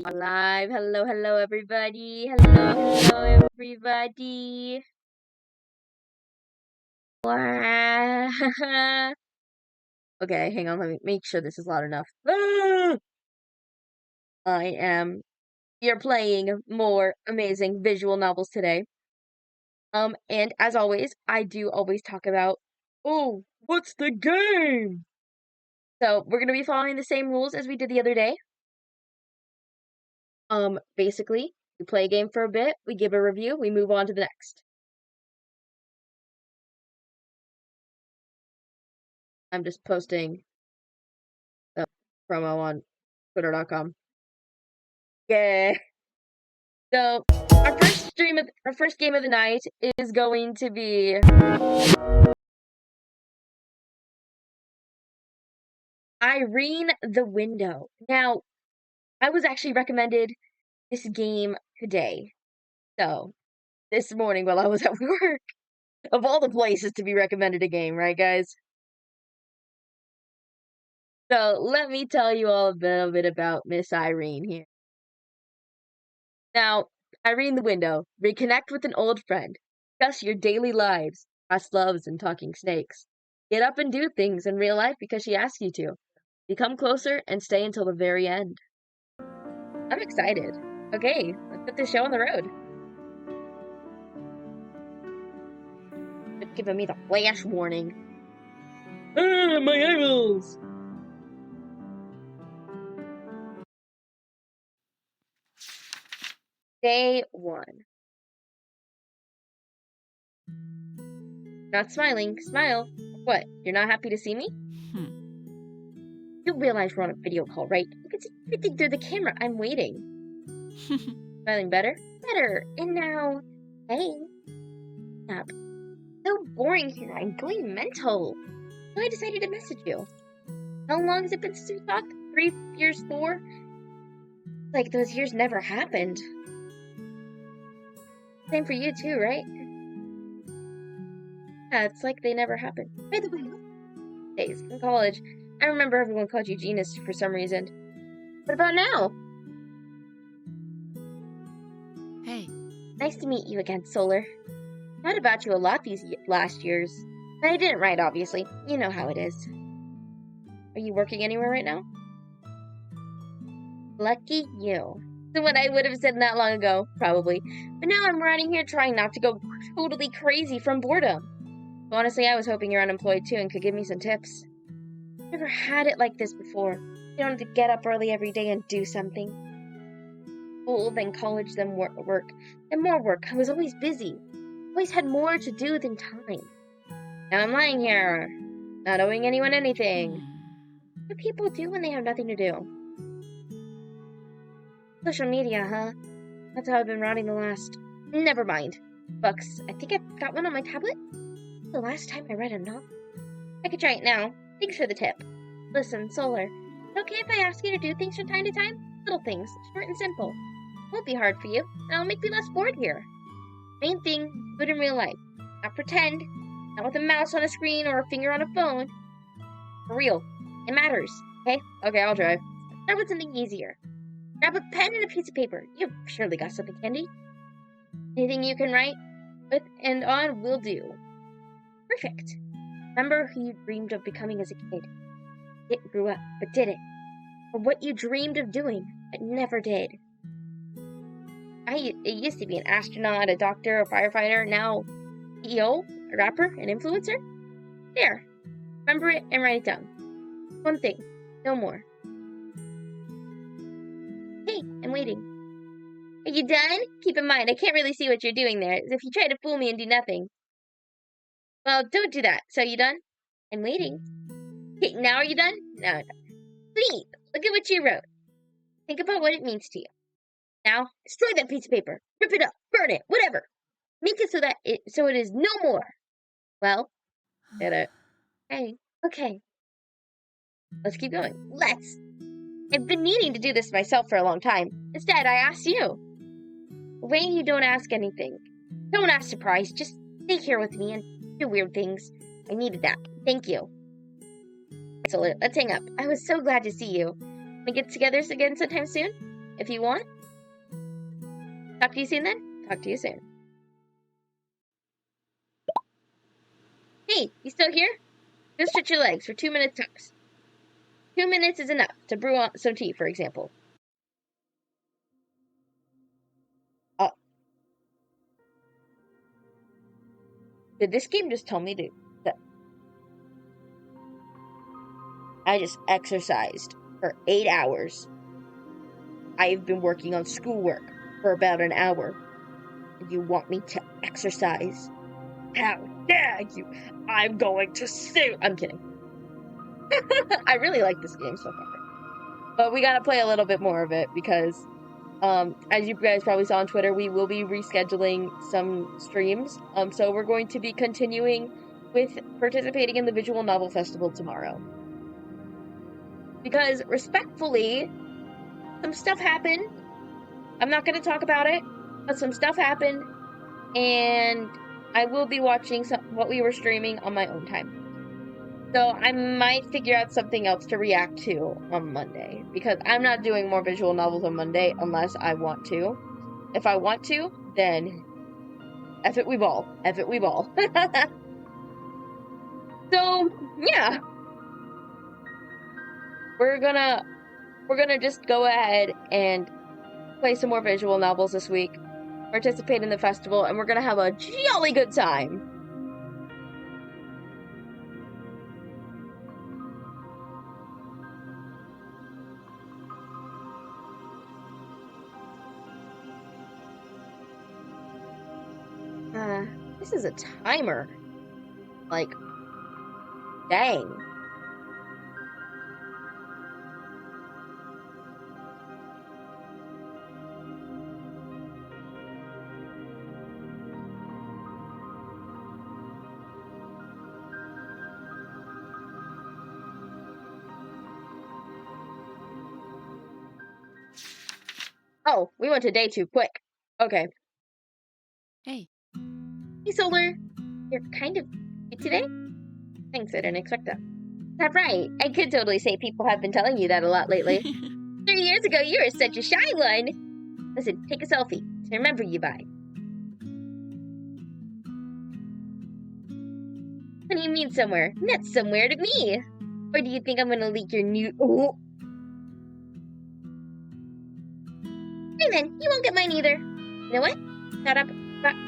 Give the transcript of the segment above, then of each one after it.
Live. Hello, everybody. Hello, everybody. Okay, hang on. Let me make sure this is loud enough. I am here playing more amazing visual novels today. And as always, I do always talk about, oh, what's the game? So we're gonna be following the same rules as we did the other day. Basically, we play a game for a bit, we give a review, we move on to the next. I'm just posting the promo on Twitter.com. Yeah. So our first game of the night is going to be Irene the Window. Now, I was actually recommended this game today. So, this morning while I was at work. Of all the places to be recommended a game, right, guys? So, let me tell you all a little bit about Miss Irene here. Now, Irene the Window. Reconnect with an old friend. Discuss your daily lives. Past loves and talking snakes. Get up and do things in real life because she asks you to. Become closer and stay until the very end. I'm excited. Okay, let's put this show on the road. It's giving me the flash warning. Ah, my eyeballs! Day 1. Not smiling. Smile. What? You're not happy to see me? You realize we're on a video call, right? You can see everything through the camera. I'm waiting. Smiling better? Better. And now, hey. Stop. So boring here. I'm going mental. So I decided to message you. How long has it been since we talked? 3 years, 4? Like those years never happened. Same for you too, right? Yeah, it's like they never happened. By the way, days in college, I remember everyone called you Genus for some reason. What about now? Hey. Nice to meet you again, Solar. Thought about you a lot these last years. But I didn't write, obviously. You know how it is. Are you working anywhere right now? Lucky you. So what I would have said not long ago, probably. But now I'm running here trying not to go totally crazy from boredom. Honestly, I was hoping you're unemployed too and could give me some tips. Never had it like this before. You don't have to get up early every day and do something. School, then college, then work, then more work. I was always busy. Always had more to do than time. Now I'm lying here, not owing anyone anything. What do people do when they have nothing to do? Social media, huh? That's how I've been rotting the last... Never mind. Books. I think I've got one on my tablet. The last time I read a novel. I could try it now. Thanks for the tip. Listen, Solar. Is it okay if I ask you to do things from time to time? Little things, short and simple. It won't be hard for you, and it'll make me less bored here. Main thing, do it in real life. Not pretend. Not with a mouse on a screen or a finger on a phone. For real. It matters. Okay? Okay, I'll try. Start with something easier. Grab a pen and a piece of paper. You've surely got something handy. Anything you can write with and on will do. Perfect. Remember who you dreamed of becoming as a kid. It grew up, but didn't. Or what you dreamed of doing, but never did. It used to be an astronaut, a doctor, a firefighter, now CEO, a rapper, an influencer. There. Remember it and write it down. One thing. No more. Hey, I'm waiting. Are you done? Keep in mind, I can't really see what you're doing there, as if you try to fool me and do nothing. Well, don't do that. So, you done? I'm waiting. Okay, now are you done? No. Sweet! Look at what you wrote. Think about what it means to you. Now, destroy that piece of paper. Rip it up. Burn it. Whatever. Make it so it is no more. Well, did it. Hey, okay. Let's keep going. Let's! I've been needing to do this myself for a long time. Instead, I asked you. Wayne, you don't ask anything. Don't ask surprise. Just stay here with me and do weird things. I needed that. Thank you. So let's hang up. I was so glad to see you. We get together again sometime soon? if you want. Talk to you soon then. Talk to you soon. Hey, you still here? Go stretch your legs for 2 minutes tops. 2 minutes is enough to brew on some tea, for example. Did this game just tell me that I just exercised for 8 hours? I've been working on schoolwork for about an hour. And you want me to exercise? How dare you! I'm going to sue! I'm kidding. I really like this game so far. But we gotta play a little bit more of it because, as you guys probably saw on Twitter, we will be rescheduling some streams. So we're going to be continuing with participating in the Visual Novel Festival tomorrow. Because, respectfully, some stuff happened. I'm not going to talk about it, but some stuff happened, and I will be watching what we were streaming on my own time. So I might figure out something else to react to on Monday, because I'm not doing more visual novels on Monday unless I want to. If I want to, then F it, we ball. F it, we ball. So, yeah. We're gonna just go ahead and play some more visual novels this week, participate in the festival, and we're gonna have a jolly good time. This is a timer. Like, dang. Oh, we went to day 2 quick. Okay. Hey. Hey, Solar. You're kind of cute today? Thanks, I didn't expect that. That's right. I could totally say people have been telling you that a lot lately. 3 years ago, you were such a shy one. Listen, take a selfie to remember you by. What do you mean somewhere? Not somewhere to me. Or do you think I'm gonna leak your new... Oh. Hey then, you won't get mine either. You know what?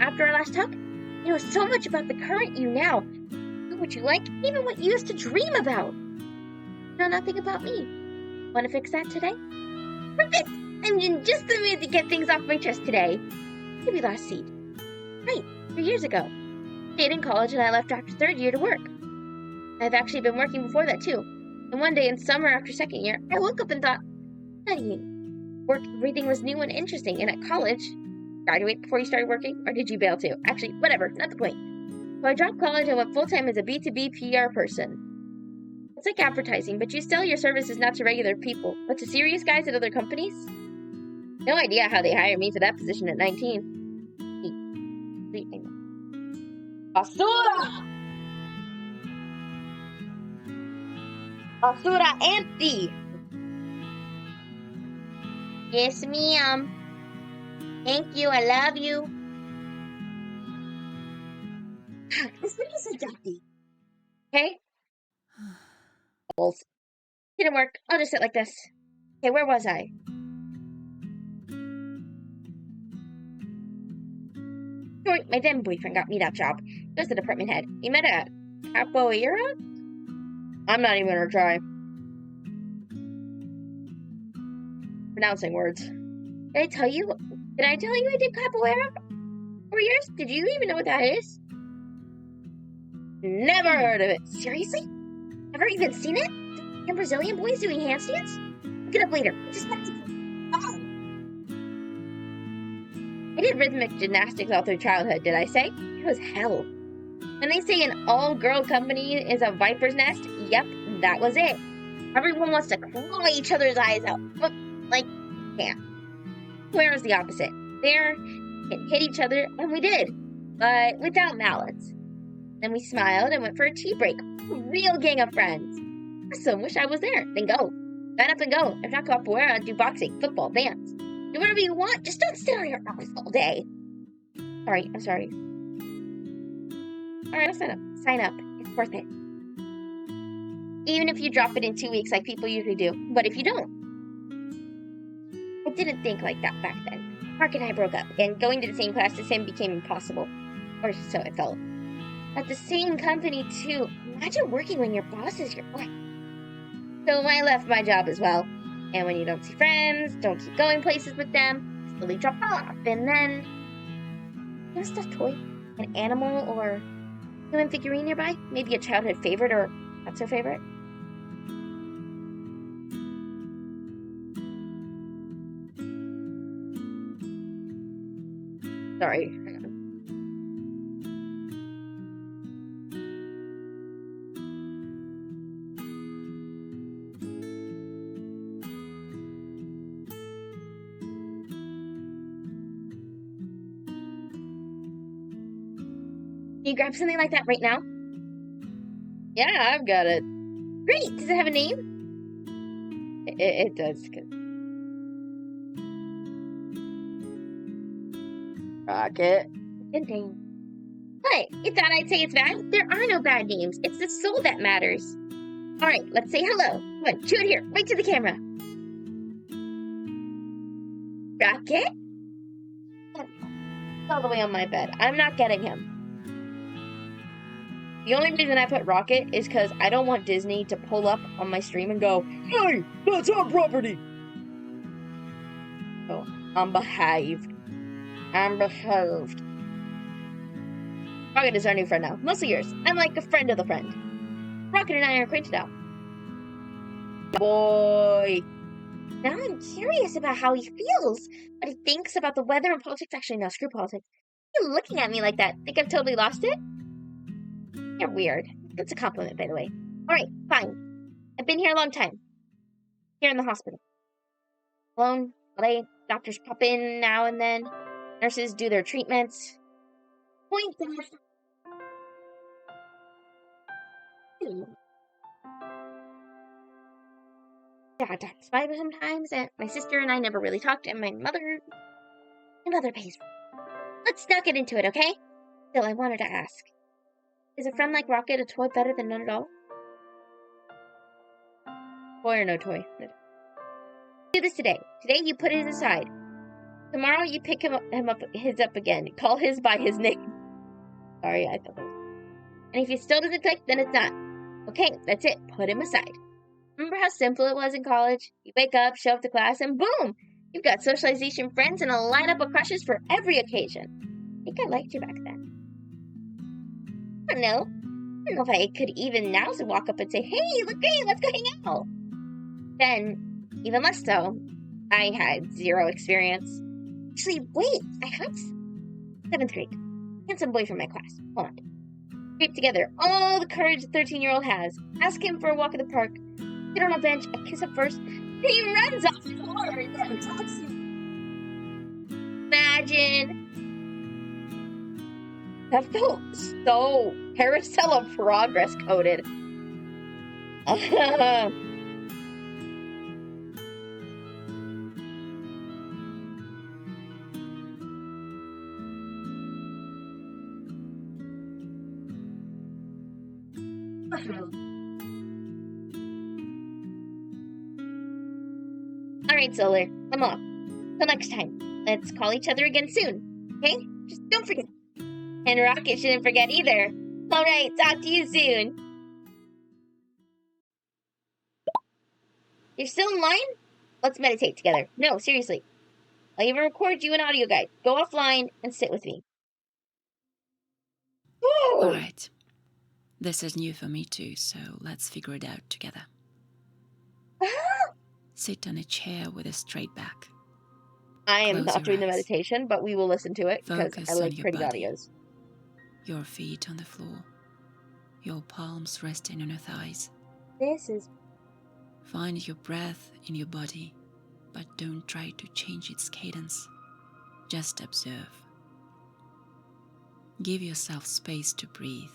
After our last talk, you know so much about the current you now. Know what you like, even what you used to dream about. Know nothing about me. Want to fix that today? Perfect! I'm in just the mood to get things off my chest today. When did we last see? Right, 3 years ago. Stayed in college and I left after 3rd year to work. I've actually been working before that too. And one day in summer after 2nd year, I woke up and thought, studying. Everything was new and interesting, and at college, graduate before you started working, or did you bail too? Actually, whatever, not the point. So I dropped college and went full-time as a B2B PR person. It's like advertising, but you sell your services not to regular people, but to serious guys at other companies. No idea how they hired me for that position at 19. Basura! Basura empty! Yes, ma'am. Thank you, I love you. This video is adopted. Okay? Didn't work. I'll just sit like this. Okay, where was I? My then boyfriend got me that job. He was the department head. He met at Capoeira? I'm not even gonna try pronouncing words. Did I tell you I did Capoeira for years? Did you even know what that is? Never heard of it. Seriously? Never even seen it? Some Brazilian boys doing handstands? Look it up later. Just I did rhythmic gymnastics all through childhood, did I say? It was hell. When they say an all-girl company is a viper's nest, yep, that was it. Everyone wants to claw each other's eyes out, but, can't. Where is the opposite? There, can hit each other, and we did, but without mallets. Then we smiled and went for a tea break. A real gang of friends. Awesome, wish I was there. Then go. Sign up and go. If not capoeira, do boxing, football, dance. Do whatever you want. Just don't sit on your ass all day. Sorry, I'm sorry. Alright, I'll sign up. Sign up. It's worth it. Even if you drop it in 2 weeks like people usually do. But if you don't. I didn't think like that back then. Mark and I broke up, and going to the same class as him became impossible. Or so it felt. At the same company, too. Imagine working when your boss is your wife. So I left my job as well. And when you don't see friends, don't keep going places with them, slowly drop off, and then... You have a stuffed toy? An animal or human figurine nearby? Maybe a childhood favorite or not so favorite? Sorry. Hang on. Can you grab something like that right now? Yeah, I've got it. Great! Does it have a name? It does. Rocket. Good name. What? You thought I'd say it's bad? There are no bad names. It's the soul that matters. Alright, let's say hello. Come on, chew it here, right to the camera. Rocket? It's all the way on my bed. I'm not getting him. The only reason I put Rocket is because I don't want Disney to pull up on my stream and go, "Hey, that's our property!" So, I'm behaved. Rocket is our new friend now. Mostly yours. I'm like a friend of the friend. Rocket and I are acquainted now. Boy. Now I'm curious about how he feels. What he thinks about the weather and politics. Actually, no, screw politics. You're looking at me like that. Think I've totally lost it? You're weird. That's a compliment, by the way. Alright, fine. I've been here a long time. Here in the hospital. Alone, all day. Doctors pop in now and then. Nurses do their treatments. Point that. Dad's fighter sometimes, and my sister and I never really talked, and my mother pays. Let's not get into it, okay? Still, I wanted to ask. Is a friend like Rocket a toy better than none at all? Toy or no toy? Do this today. Today you put his aside. Tomorrow you pick his up again. Call his by his name. Sorry, I thought that was... And if he still doesn't click, then it's not. Okay, that's it. Put him aside. Remember how simple it was in college? You wake up, show up to class, and boom! You've got socialization friends and a lineup of crushes for every occasion. I think I liked you back then. I don't know if I could even now walk up and say, "Hey, you look great, let's go hang out." Then, even less so, I had zero experience. Actually, wait, I have 7th grade. Handsome boy from my class. Hold on. Scrape together all the courage a 13-year-old has. Ask him for a walk in the park. Sit on a bench, I kiss him first. Then he runs off the floor and never talks to me. Imagine. That felt so Carousel progress coded. Alright, Solar, I'm off. Till next time. Let's call each other again soon. Okay? Just don't forget. And Rocket shouldn't forget either. Alright, talk to you soon. You're still in line? Let's meditate together. No, seriously. I'll even record you an audio guide. Go offline and sit with me. All right. This is new for me too, so let's figure it out together. Sit on a chair with a straight back. I am Close not your doing the eyes. meditation, but we will listen to it because Focus I on like your pretty body. audios. Your feet on the floor. Your palms resting on your thighs. This is... Find your breath in your body, but don't try to change its cadence. Just observe. Give yourself space to breathe.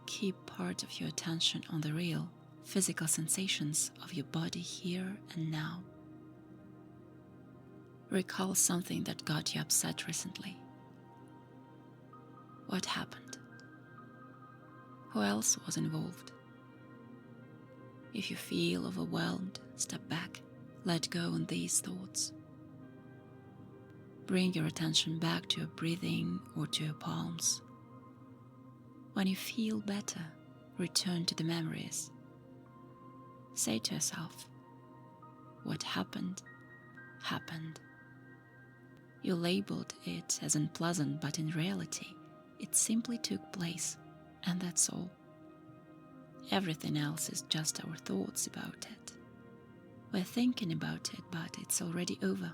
Keep part of your attention on the real, physical sensations of your body here and now. Recall something that got you upset recently. What happened? Who else was involved? If you feel overwhelmed, step back. Let go on these thoughts. Bring your attention back to your breathing or to your palms. When you feel better, return to the memories. Say to yourself, what happened, happened. You labeled it as unpleasant, but in reality, it simply took place, and that's all. Everything else is just our thoughts about it. We're thinking about it, but it's already over.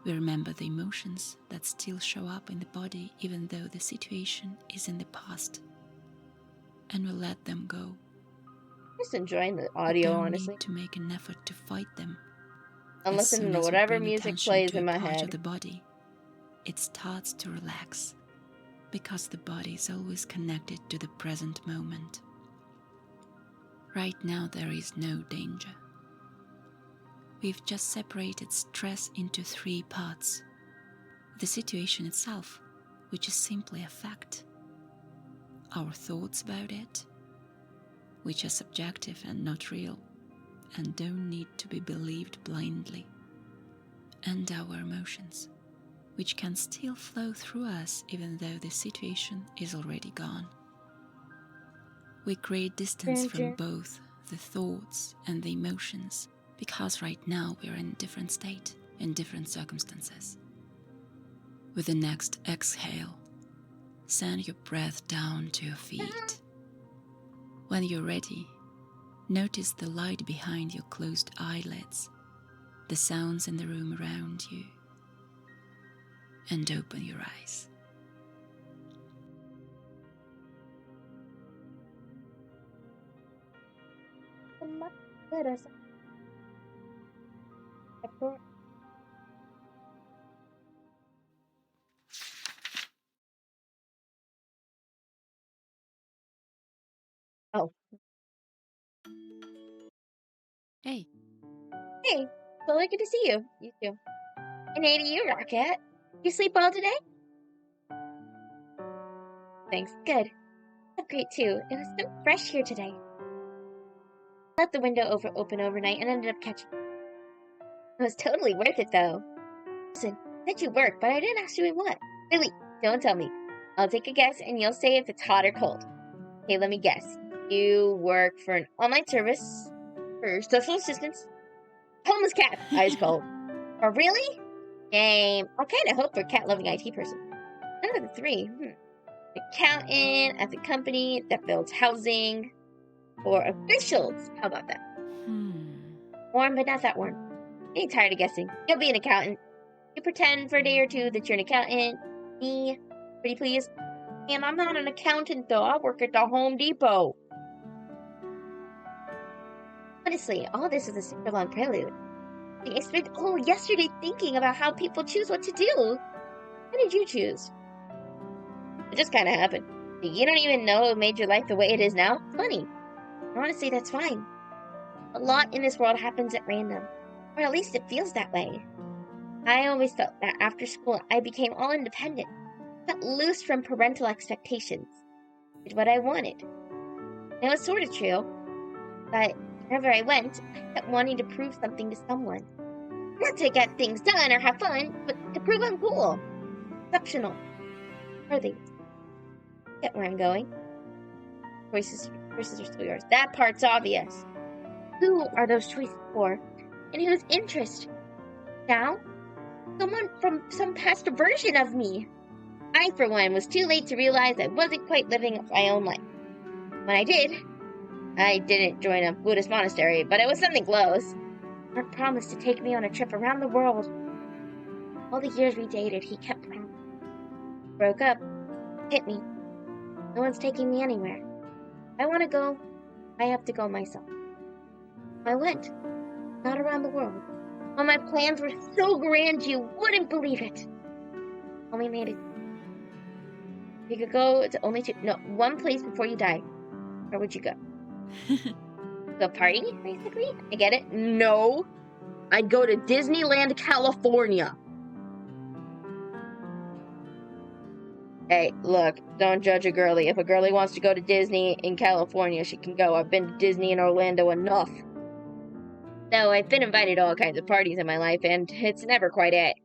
We remember the emotions that still show up in the body even though the situation is in the past. And we let them go. Just enjoying the We audio, don't honestly. need to make an effort to fight them. I'm As listening soon to as we whatever bring music attention plays to in a my part of head. the body, it starts to relax, because the body is always connected to the present moment. Right now there is no danger. We've just separated stress into 3 parts. The situation itself, which is simply a fact. Our thoughts about it, which are subjective and not real, and don't need to be believed blindly. And our emotions, which can still flow through us even though the situation is already gone. We create distance from both the thoughts and the emotions, because right now we are in a different state, in different circumstances. With the next exhale, send your breath down to your feet. When you're ready, notice the light behind your closed eyelids, the sounds in the room around you, and open your eyes. Oh. Hey. Hey, well, good to see you. You too. And hey to you, Rocket. You sleep well today? Thanks. Good. I'm great too. It was so fresh here today. I left the window open overnight and ended up catching it. It was totally worth it though. Listen, I said you work, but I didn't ask you what. Wait, don't tell me. I'll take a guess and you'll say if it's hot or cold. Okay, let me guess. You work for an online service for social assistance. Homeless cat, ice cold. Oh, really? Game. I kind of hope for a cat-loving IT person. None of the 3. Accountant at the company that builds housing. Or officials. How about that? Warm, but not that warm. I ain't tired of guessing. You'll be an accountant. You pretend for a day or 2 that you're an accountant. Me, pretty please. And I'm not an accountant though. I work at the Home Depot. Honestly, all this is a super long prelude. I spent all yesterday thinking about how people choose what to do. What did you choose? It just kind of happened. You don't even know what made your life the way it is now? Funny. Honestly, that's fine. A lot in this world happens at random. Or at least it feels that way. I always felt that after school I became all independent. Cut loose from parental expectations. Did what I wanted. And it was sort of true. But wherever I went, I kept wanting to prove something to someone. Not to get things done or have fun, but to prove I'm cool. Exceptional. Worthy. Get where I'm going. Choices are still yours. That part's obvious. Who are those choices for? And whose interest? Now? Someone from some past version of me. I, for one, was too late to realize I wasn't quite living my own life. When I did, I didn't join a Buddhist monastery, but it was something close. Mark promised to take me on a trip around the world. All the years we dated, he kept promising. Broke up. Hit me. No one's taking me anywhere. I want to go. I have to go myself. I went. Not around the world. All my plans were so grand you wouldn't believe it. Only made it. You could go to only 1 place before you die. Where would you go? Go party, basically? I get it. No. I'd go to Disneyland, California. Hey, look, don't judge a girly. If a girly wants to go to Disney in California, she can go. I've been to Disney in Orlando enough. Though I've been invited to all kinds of parties in my life, and it's never quite it.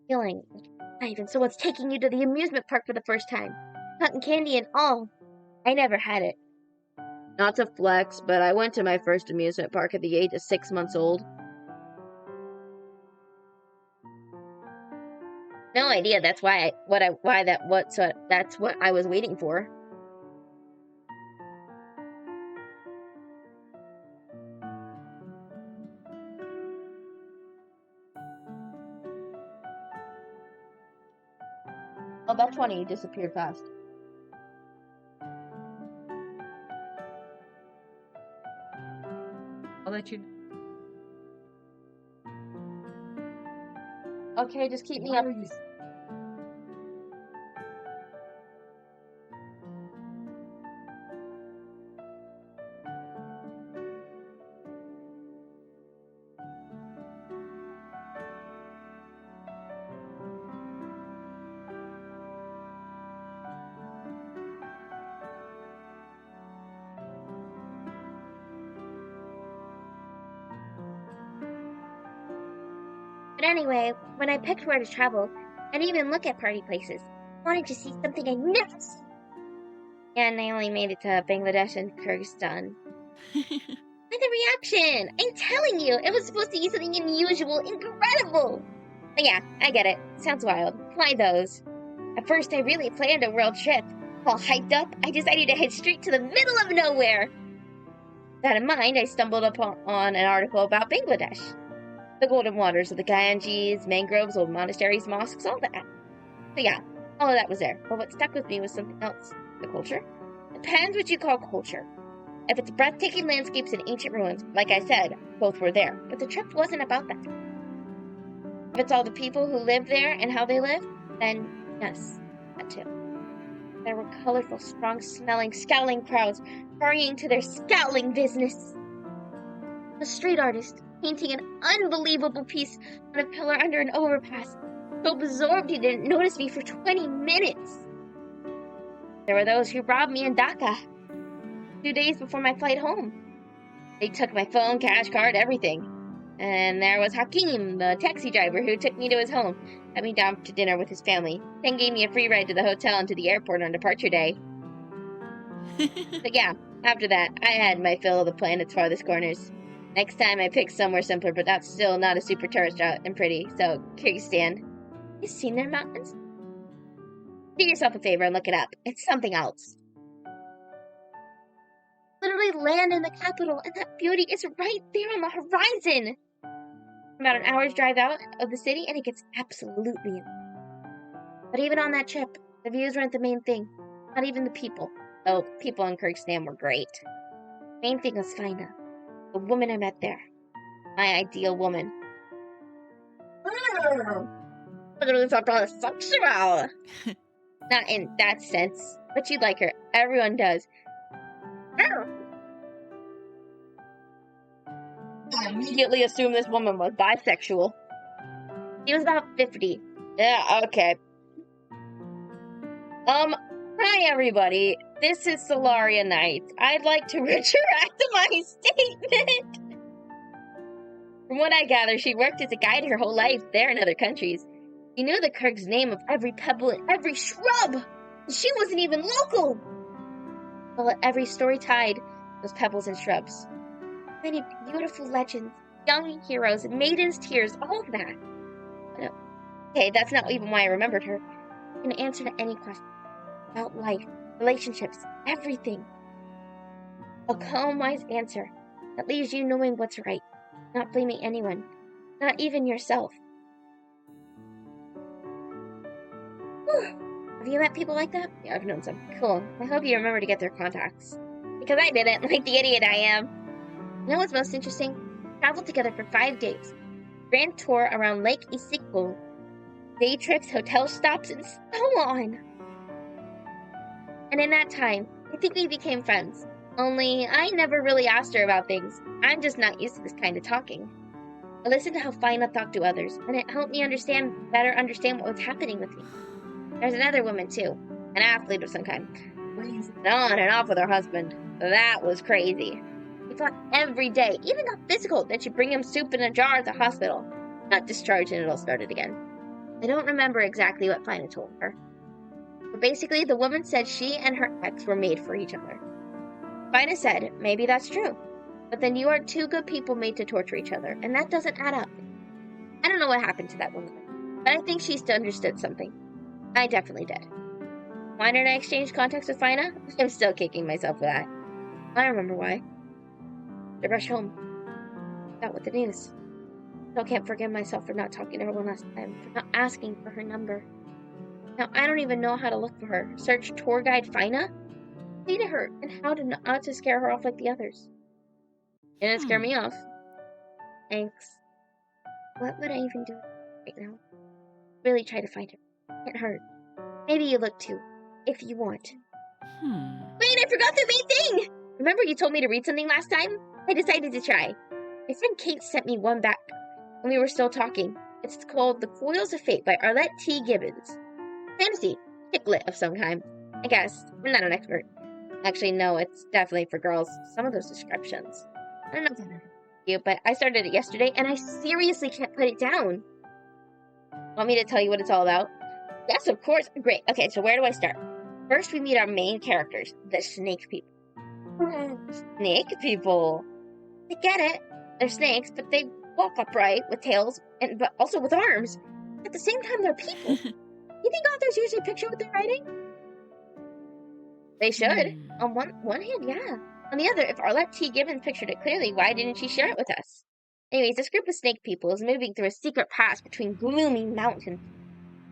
Feeling alive, and someone's taking you to the amusement park for the first time. Cotton candy and all. I never had it. Not to flex, but I went to my first amusement park at the age of 6 months old. No idea. That's that's what I was waiting for. Oh, that 20 disappeared fast. I'll let you. Okay, just keep me up. But anyway, when I picked where to travel, and even look at party places, I wanted to see something I never saw. And I only made it to Bangladesh and Kyrgyzstan. By the reaction! I'm telling you, it was supposed to be something unusual, incredible! But yeah, I get it. Sounds wild. Why those? At first, I really planned a world trip. All hyped up, I decided to head straight to the middle of nowhere. With that in mind, I stumbled upon an article about Bangladesh. The golden waters of the Ganges, mangroves, old monasteries, mosques, all that. So yeah, all of that was there. But what stuck with me was something else. The culture? Depends what you call culture. If it's breathtaking landscapes and ancient ruins, like I said, both were there. But the trip wasn't about that. If it's all the people who live there and how they live, then yes, that too. There were colorful, strong-smelling, scowling crowds hurrying to their scowling business. A street artist painting an unbelievable piece on a pillar under an overpass, so absorbed he didn't notice me for 20 minutes. There were those who robbed me in Dhaka 2 days before my flight home. They took my phone, cash card, everything. And there was Hakeem, the taxi driver who took me to his home, had me down to dinner with his family, then gave me a free ride to the hotel and to the airport on departure day. But yeah, after that, I had my fill of the planet's farthest corners. Next time I picked somewhere simpler, but that's still not a super tourist route and pretty, so Kyrgyzstan. You seen their mountains? Do yourself a favor and look it up. It's something else. Literally land in the capital, and that beauty is right there on the horizon. About an hour's drive out of the city, and it gets absolutely in. But even on that trip, the views weren't the main thing. Not even the people. Though people in Kyrgyzstan were great. Main thing was Fina, the woman I met there. My ideal woman. Literally sexual. Not in that sense, but you'd like her. Everyone does. I immediately assumed this woman was bisexual. She was about 50. Yeah, okay. Hi everybody. This is Solaria Knight. I'd like to retract my statement. From what I gather, she worked as a guide her whole life there in other countries. She knew the Kirk's name of every pebble and every shrub. She wasn't even local. Well, every story tied those pebbles and shrubs. Many beautiful legends, young heroes, maidens' tears, all of that. But, okay, that's not even why I remembered her. She can answer to any question about life, relationships, everything. A calm, wise answer that leaves you knowing what's right, not blaming anyone, not even yourself. Whew. Have you met people like that? Yeah, I've known some. Cool. I hope you remember to get their contacts. Because I didn't, like the idiot I am. You know what's most interesting? We traveled together for 5 days. Grand tour around Lake Isikul. Day trips, hotel stops, and so on. And in that time, I think we became friends. Only, I never really asked her about things. I'm just not used to this kind of talking. I listened to how Fina talked to others, and it helped me better understand what was happening with me. There's another woman, too, an athlete of some kind, on and off with her husband. That was crazy. We fought every day, even got physical. Then she'd bring him soup in a jar at the hospital. Got discharged and it all started again. I don't remember exactly what Fina told her. But basically, the woman said she and her ex were made for each other. Fina said, maybe that's true. But then you are two good people made to torture each other, and that doesn't add up. I don't know what happened to that woman, but I think she still understood something. I definitely did. Why did I exchange contacts with Fina? I'm still kicking myself for that. I remember why. To rush home. Got with the news. Still can't forgive myself for not talking to her one last time, for not asking for her number. Now I don't even know how to look for her. Search tour guide Fina? Say to her, and how to not to scare her off like the others. It didn't scare me off. Thanks. What would I even do right now? Really try to find her. Can't hurt. Maybe you look too, if you want. Wait, I forgot the main thing! Remember you told me to read something last time? I decided to try. My friend Kate sent me one back when we were still talking. It's called The Coils of Fate by Arlette T. Gibbons. Fantasy. Chick lit of some kind. I guess. I'm not an expert. Actually, no, it's definitely for girls. Some of those descriptions. I don't know if I'm you, but I started it yesterday, and I seriously can't put it down. Want me to tell you what it's all about? Yes, of course. Great. Okay, so where do I start? First, we meet our main characters, the snake people. Snake people? I get it. They're snakes, but they walk upright with tails, but also with arms. At the same time, they're people. You think authors usually picture what they're writing? They should. On one hand, yeah. On the other, if Arlette T. Gibbons pictured it clearly, why didn't she share it with us? Anyways, this group of snake people is moving through a secret pass between gloomy mountains.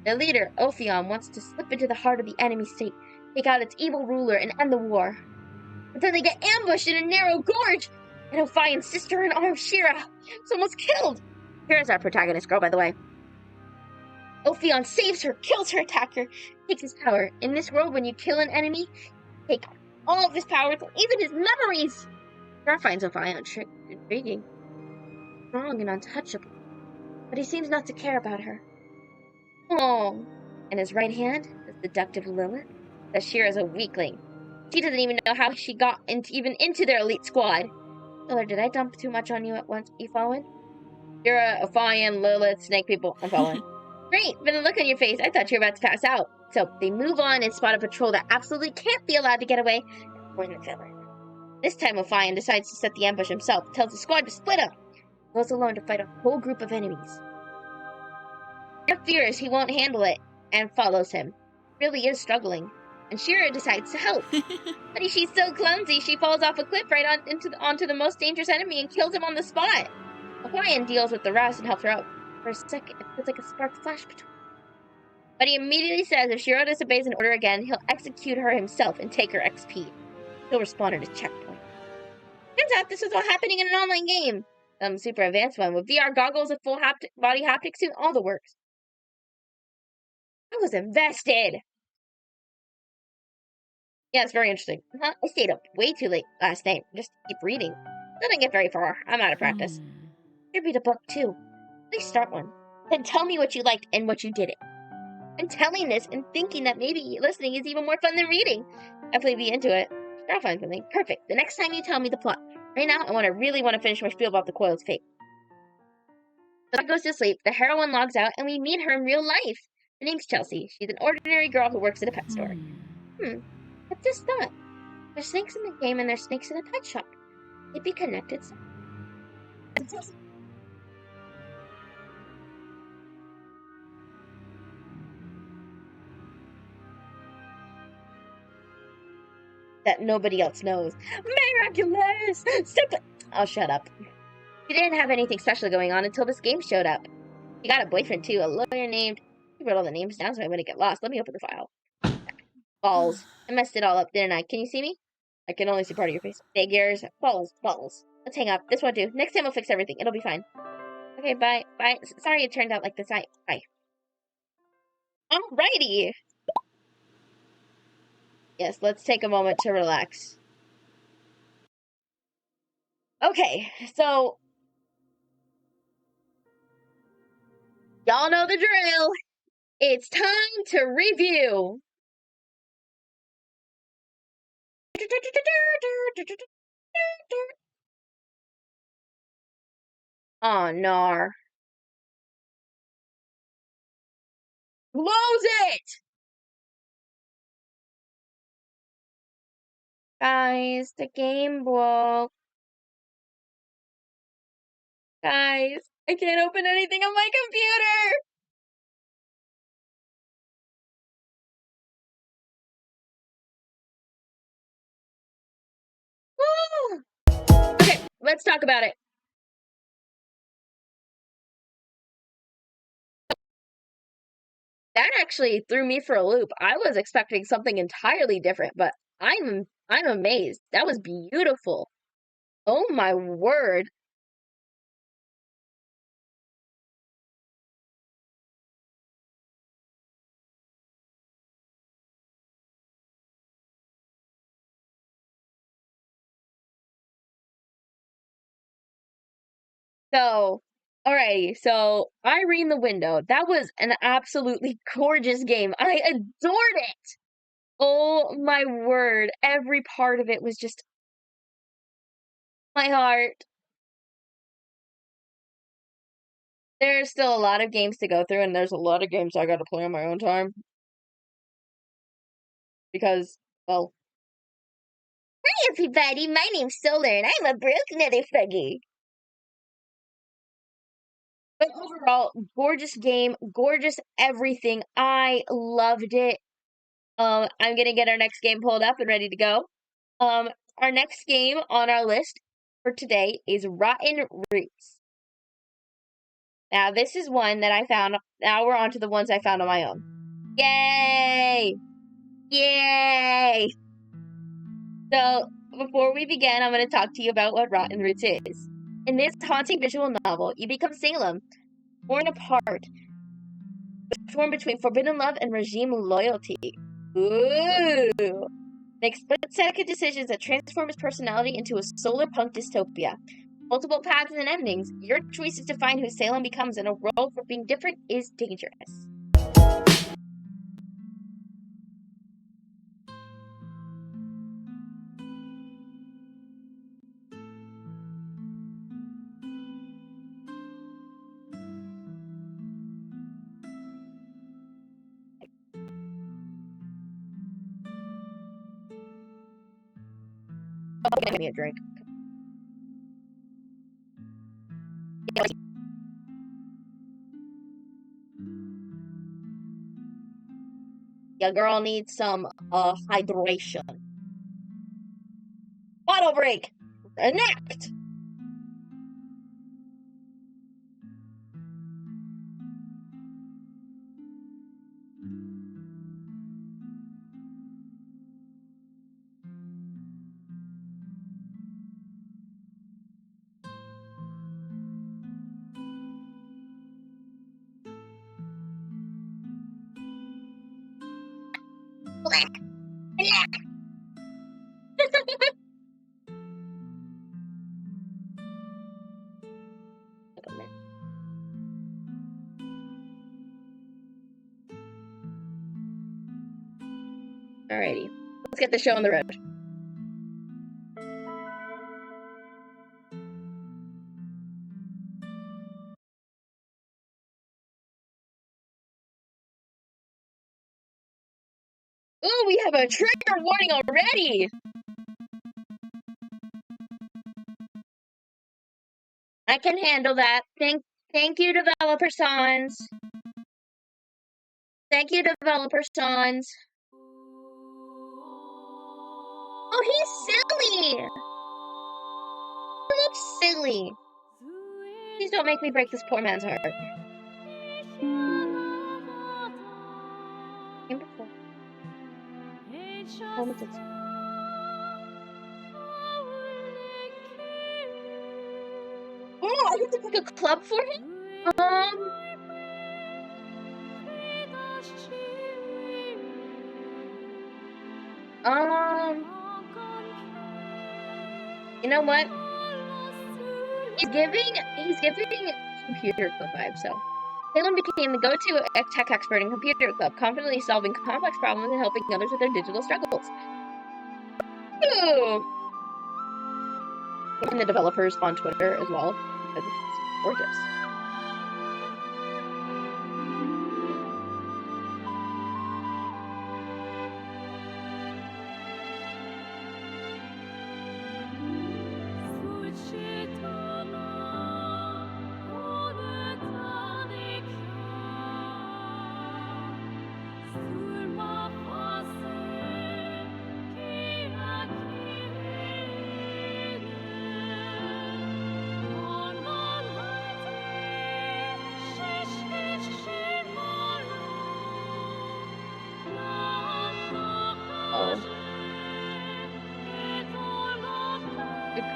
Their leader, Ophion, wants to slip into the heart of the enemy state, take out its evil ruler, and end the war. But then they get ambushed in a narrow gorge, and Ophion's sister-in-arms, Shira, is almost killed. Shira's our protagonist girl, by the way. Ophion saves her, kills her attacker, takes his power. In this world, when you kill an enemy, take all of his powers, even his memories. Shira finds Ophion intriguing, strong and untouchable, but he seems not to care about her. Oh, and his right hand, the seductive Lilith, says Shira's a weakling. She doesn't even know how she got into their elite squad. Miller, did I dump too much on you at once? You following? Shira, Ophion, Lilith, snake people. I'm following. Great, but the look on your face, I thought you were about to pass out. So they move on and spot a patrol that absolutely can't be allowed to get away and warn the villain. This time Ophion decides to set the ambush himself, tells the squad to split up, goes alone to fight a whole group of enemies. Shira fears he won't handle it and follows him. Really is struggling, and Shira decides to help. But she's so clumsy, she falls off a cliff right onto the most dangerous enemy and kills him on the spot. Ophion deals with the rest and helps her out. For a second, it feels like a spark flash between them. But he immediately says if Shira disobeys an order again, he'll execute her himself and take her XP. He'll respawn at a checkpoint. Turns out this was all happening in an online game. Some super advanced one with VR goggles, a full body haptic suit, all the works. I was invested. Yeah, it's very interesting. I stayed up way too late last night just to keep reading. Didn't get very far. I'm out of practice. Should read a book too. At least start one. Then tell me what you liked and what you didn't. I'm telling this and thinking that maybe listening is even more fun than reading. Definitely be into it. I'll find something. Perfect. The next time you tell me the plot. Right now, I really want to finish my spiel about the Coils of Fate. The dog goes to sleep, the heroine logs out, and we meet her in real life. Her name's Chelsea. She's an ordinary girl who works at a pet store. I've just thought. There's snakes in the game and there's snakes in a pet shop. They'd be connected. That nobody else knows. Miraculous! Stupid! Oh, shut up. She didn't have anything special going on until this game showed up. She got a boyfriend too, a lawyer named... I wrote all the names down so I wouldn't get lost. Let me open the file. Balls. I messed it all up, didn't I? Can you see me? I can only see part of your face. Figures. Balls. Let's hang up. This won't do. Next time we'll fix everything. It'll be fine. Okay, bye. Sorry it turned out like this. Bye. Alrighty. Yes, let's take a moment to relax. Okay, so Y'all know the drill. It's time to review. Oh, nar. Close it! Guys, the game broke. Guys, I can't open anything on my computer! Woo! Okay, let's talk about it. That actually threw me for a loop. I was expecting something entirely different, but I'm amazed. That was beautiful. Oh my word. So, alrighty, so Irene the Window. That was an absolutely gorgeous game. I adored it. Oh my word. Every part of it was just my heart. There's still a lot of games to go through, and there's a lot of games I gotta play on my own time. Because, well, hi everybody, my name's Solar, and I'm a broke motherfucker. But overall, gorgeous game, gorgeous everything. I loved it. I'm gonna get our next game pulled up and ready to go. Our next game on our list for today is Rotten Roots. Now, this is one that I found. Now we're on to the ones I found on my own. Yay! Yay! So, before we begin, I'm going to talk to you about what Rotten Roots is. In this haunting visual novel, you become Salem, torn apart, torn between forbidden love and regime loyalty. Ooh! Makes split-second decisions that transform his personality into a solar punk dystopia. Multiple paths and endings. Your choices define who Salem becomes, in a world where being different is dangerous. Oh, give me a drink. Your girl needs some hydration. Bottle break! Enact! Black. Black. Alrighty, let's get the show on the road. Ooh, we have a trigger warning already! I can handle that. Thank you, developer Sans. Thank you, developer Sans. Oh, he's silly! He looks silly. Please don't make me break this poor man's heart. Oh, I have to pick a club for him? You know what? He's giving computer club vibes, so Salem became the go-to tech expert in Computer Club, confidently solving complex problems and helping others with their digital struggles. Ooh. And the developers on Twitter as well, because it's gorgeous.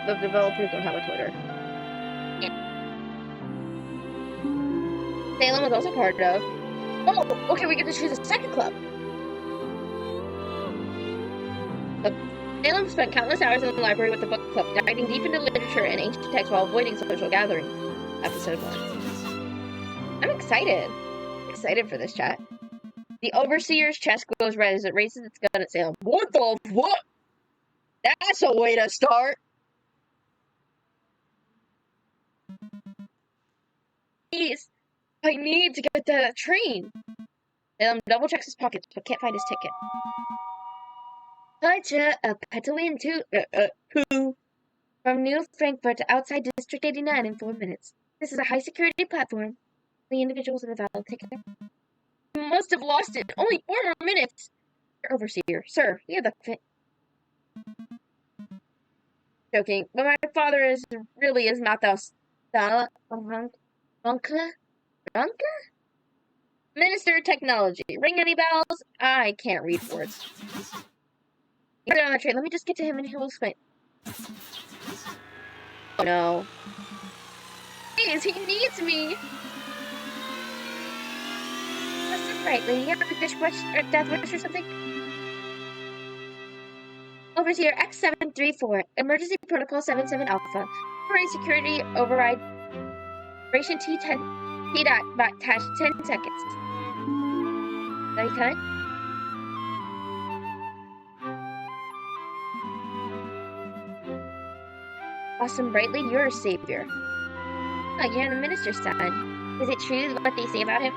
The developers don't have a Twitter. Salem was also part of. Oh, okay, we get to choose a second club. Salem spent countless hours in the library with the book club, diving deep into literature and ancient texts while avoiding social gatherings. Episode 1. I'm excited. Excited for this chat. The Overseer's chest goes red as it raises its gun at Salem. What the what? That's a way to start. Please, I need to get that train. Salem double checks his pockets, but can't find his ticket. Gotcha, a Petalin to from New Frankfurt to outside District 89 in 4 minutes. This is a high security platform. The individuals with a valid ticket. You must have lost it. Only 4 more minutes. Your Overseer, sir, you have the fit. Joking, but my father is really is Mathos. Ronka? Minister of Technology. Ring any bells? I can't read words. You're on the train. Let me just get to him and he'll explain. Oh no. Please, he needs me. What's it right, lady? You have a fish wish or death wish or something? Overseer X734. Emergency Protocol 77 Alpha. Temporary security override. Duration T10. T.10 seconds. Are you coming? Awesome Brightly, you're a savior. Oh, you're the minister's son. Is it true what they say about him?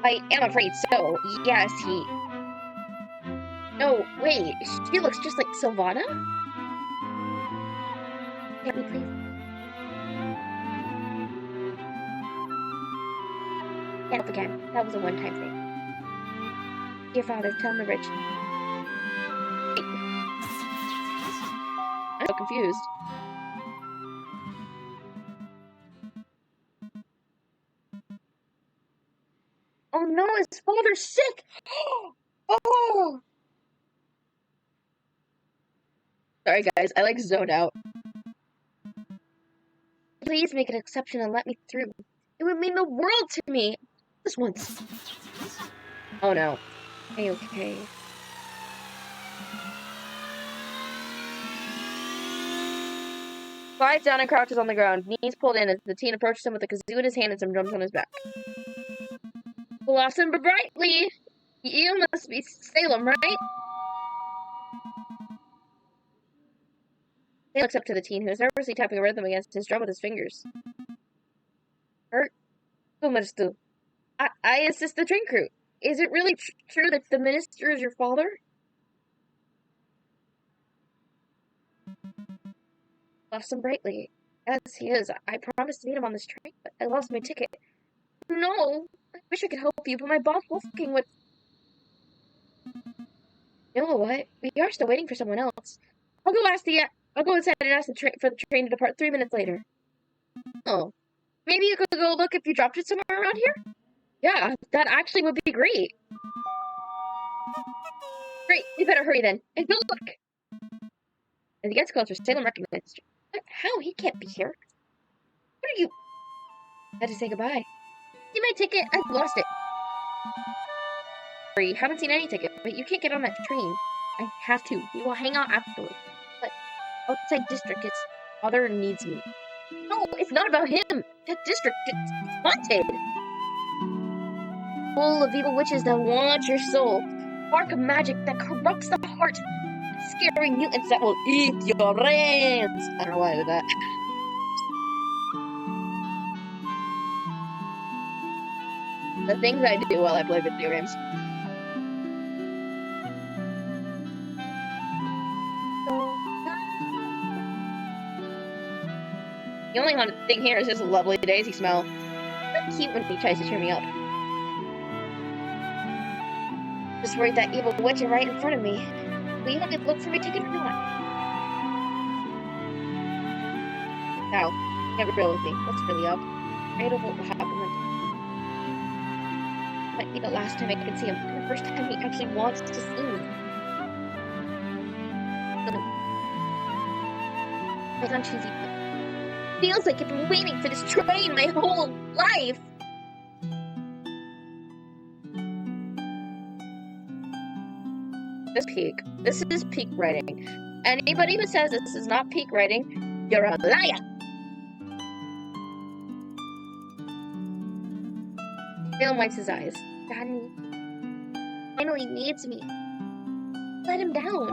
I am afraid so. Yes, he... No, wait. She looks just like Sylvana? Can we please? Can't help again. That was a one-time thing. Dear father, tell the rich. I'm so confused. Oh no, his father's sick! Oh! Sorry guys, I like zoned out. Please make an exception and let me through. It would mean the world to me. This once. Oh no. Okay. Slides down and crouches on the ground, knees pulled in as the teen approaches him with a kazoo in his hand and some drums on his back. Blossom Brightly! You must be Salem, right? He looks up to the teen, who is nervously tapping a rhythm against his drum with his fingers. Hurt? So much to. I assist the train crew. Is it really true that the minister is your father? Blossom Brightly. Yes, he is. I promised to meet him on this train, but I lost my ticket. No! I wish I could help you, but my boss Wolfgang would... You know what? We are still waiting for someone else. I'll go inside and ask for the train to depart 3 minutes later. Oh. Maybe you could go look if you dropped it somewhere around here? Yeah, that actually would be great. Great, we better hurry then. And go look! As he gets closer, Salem recognizes you. What? How? He can't be here. What are you... I had to say goodbye. See my ticket? I've lost it. Sorry, haven't seen any ticket, but you can't get on that train. I have to. We will hang out afterwards. But outside district, its father needs me. No, it's not about him. That district, it's haunted. full of evil witches that want your soul. Dark magic that corrupts the heart. Scary mutants that will eat your brains. I don't know why I did that. The things I do while I play video games. The only thing here is his lovely daisy smell. So cute when he tries to cheer me up. Just worried that evil witch is right in front of me. Will you let me look for my ticket or not? Now, get real with me. What's really up? I don't know what happened. Might be the last time I can see him. And the first time he actually wants to see me. Hold on, cheesy. Feels like I've been waiting for this train my whole life. This is peak writing. Anybody who says this is not peak writing, you're a liar. Bill wipes his eyes. Daddy finally needs me. Let him down.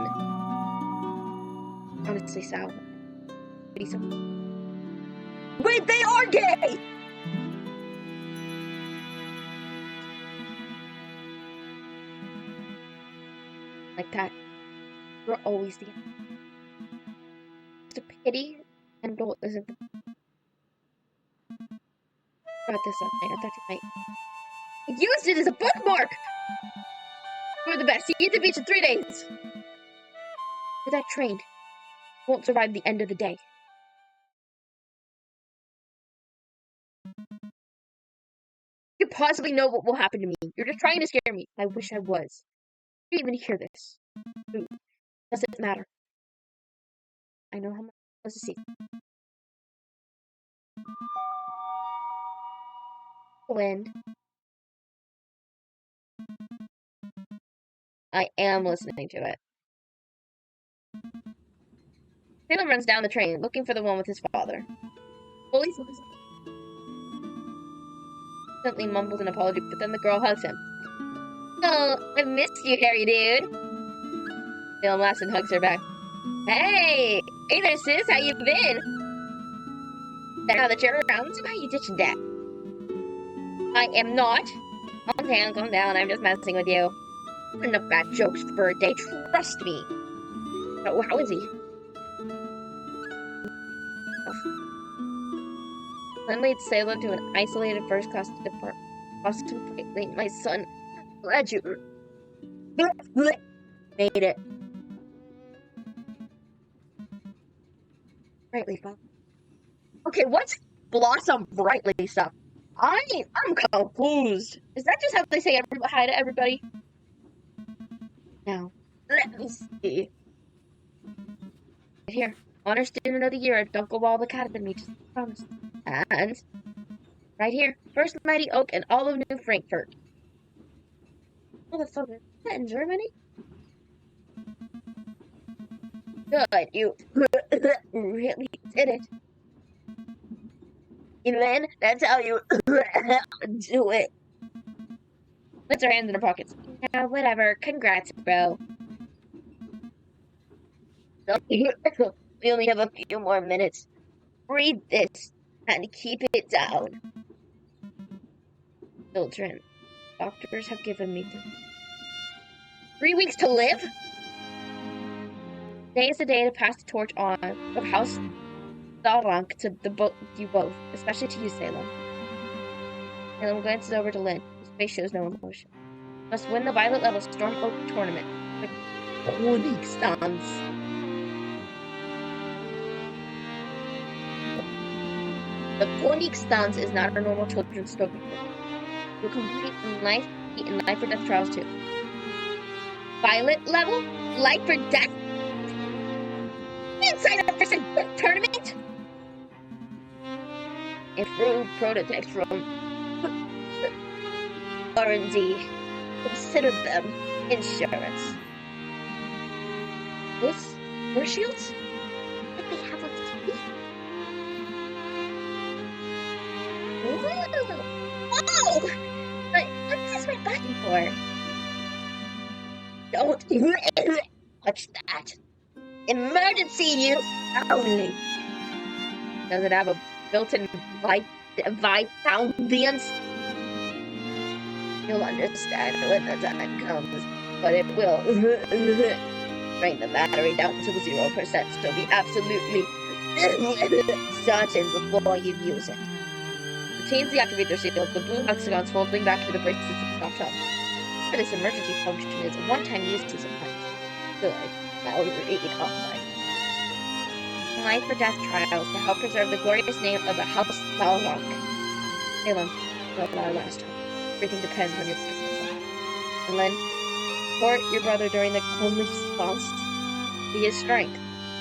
Honestly, Sal. Wait, they are gay! Like that. You're always the end. It's a pity and adult isn't the... Got this up there. I thought you might. I used it as a bookmark! You're the best. You get to the beach in 3 days. But that train won't survive the end of the day. You possibly know what will happen to me. You're just trying to scare me. I wish I was. You didn't even hear this. Doesn't matter. I know how much it was to see. Wind. I am listening to it. Salem runs down the train, looking for the one with his father. Bully instantly mumbles an apology, but then the girl hugs him. Oh, I missed you, hairy dude. Salem laughs and hugs her back. Hey there, sis, how you been? Now that you're around, so why are you ditching Dad? I am not. Calm down, I'm just messing with you. Enough bad jokes for a day, trust me. So, how is he? Lynn leads Salem to an isolated first-class department. Contemplating my son. Glad you made it. Brightly stuff. Okay, what's Blossom Brightly stuff? I'm confused. Is that just how they say hi to everybody? Now, let me see. Right here. Honor Student of the Year at Dunkelwald Academy. Just promise. And right here. First Mighty Oak and all of New Frankfurt. Motherfucker. Is that in Germany? Good. You really did it. Elaine, that's how you do it. Puts her hands in her pockets. Yeah, whatever. Congrats, bro. We only have a few more minutes. Read this and keep it down. Children, doctors have given me 3 weeks to live? Today is the day to pass the torch on of House Dalrank to you both, especially to you, Salem. Salem glances over to Lynn, whose face shows no emotion. Must win the Violet Level Storm Oak tournament. The Königstanz. The Königstanz is not a normal children's story. You'll compete in life or death trials too. Violet level? Life or death? You didn't sign up for some tournament? Improved prototypes from R&D. Consider them insurance. This? Your shields? What they have on TV? Oh! But this is my for. Don't touch that. Emergency use only. Does it have a built-in vibe ambience? You'll understand when the time comes, but it will bring the battery down to 0%, so be absolutely certain before you use it. The chains deactivate their seals, the blue hexagons folding back to the braces stopped up. For this emergency function is a one-time use to sometimes. Good. Now we read offline. Life or death trials to help preserve the glorious name of the House Balrog. Salem, well, our last time. Everything depends on your potential. And Len, support your brother during the response. Be his strength,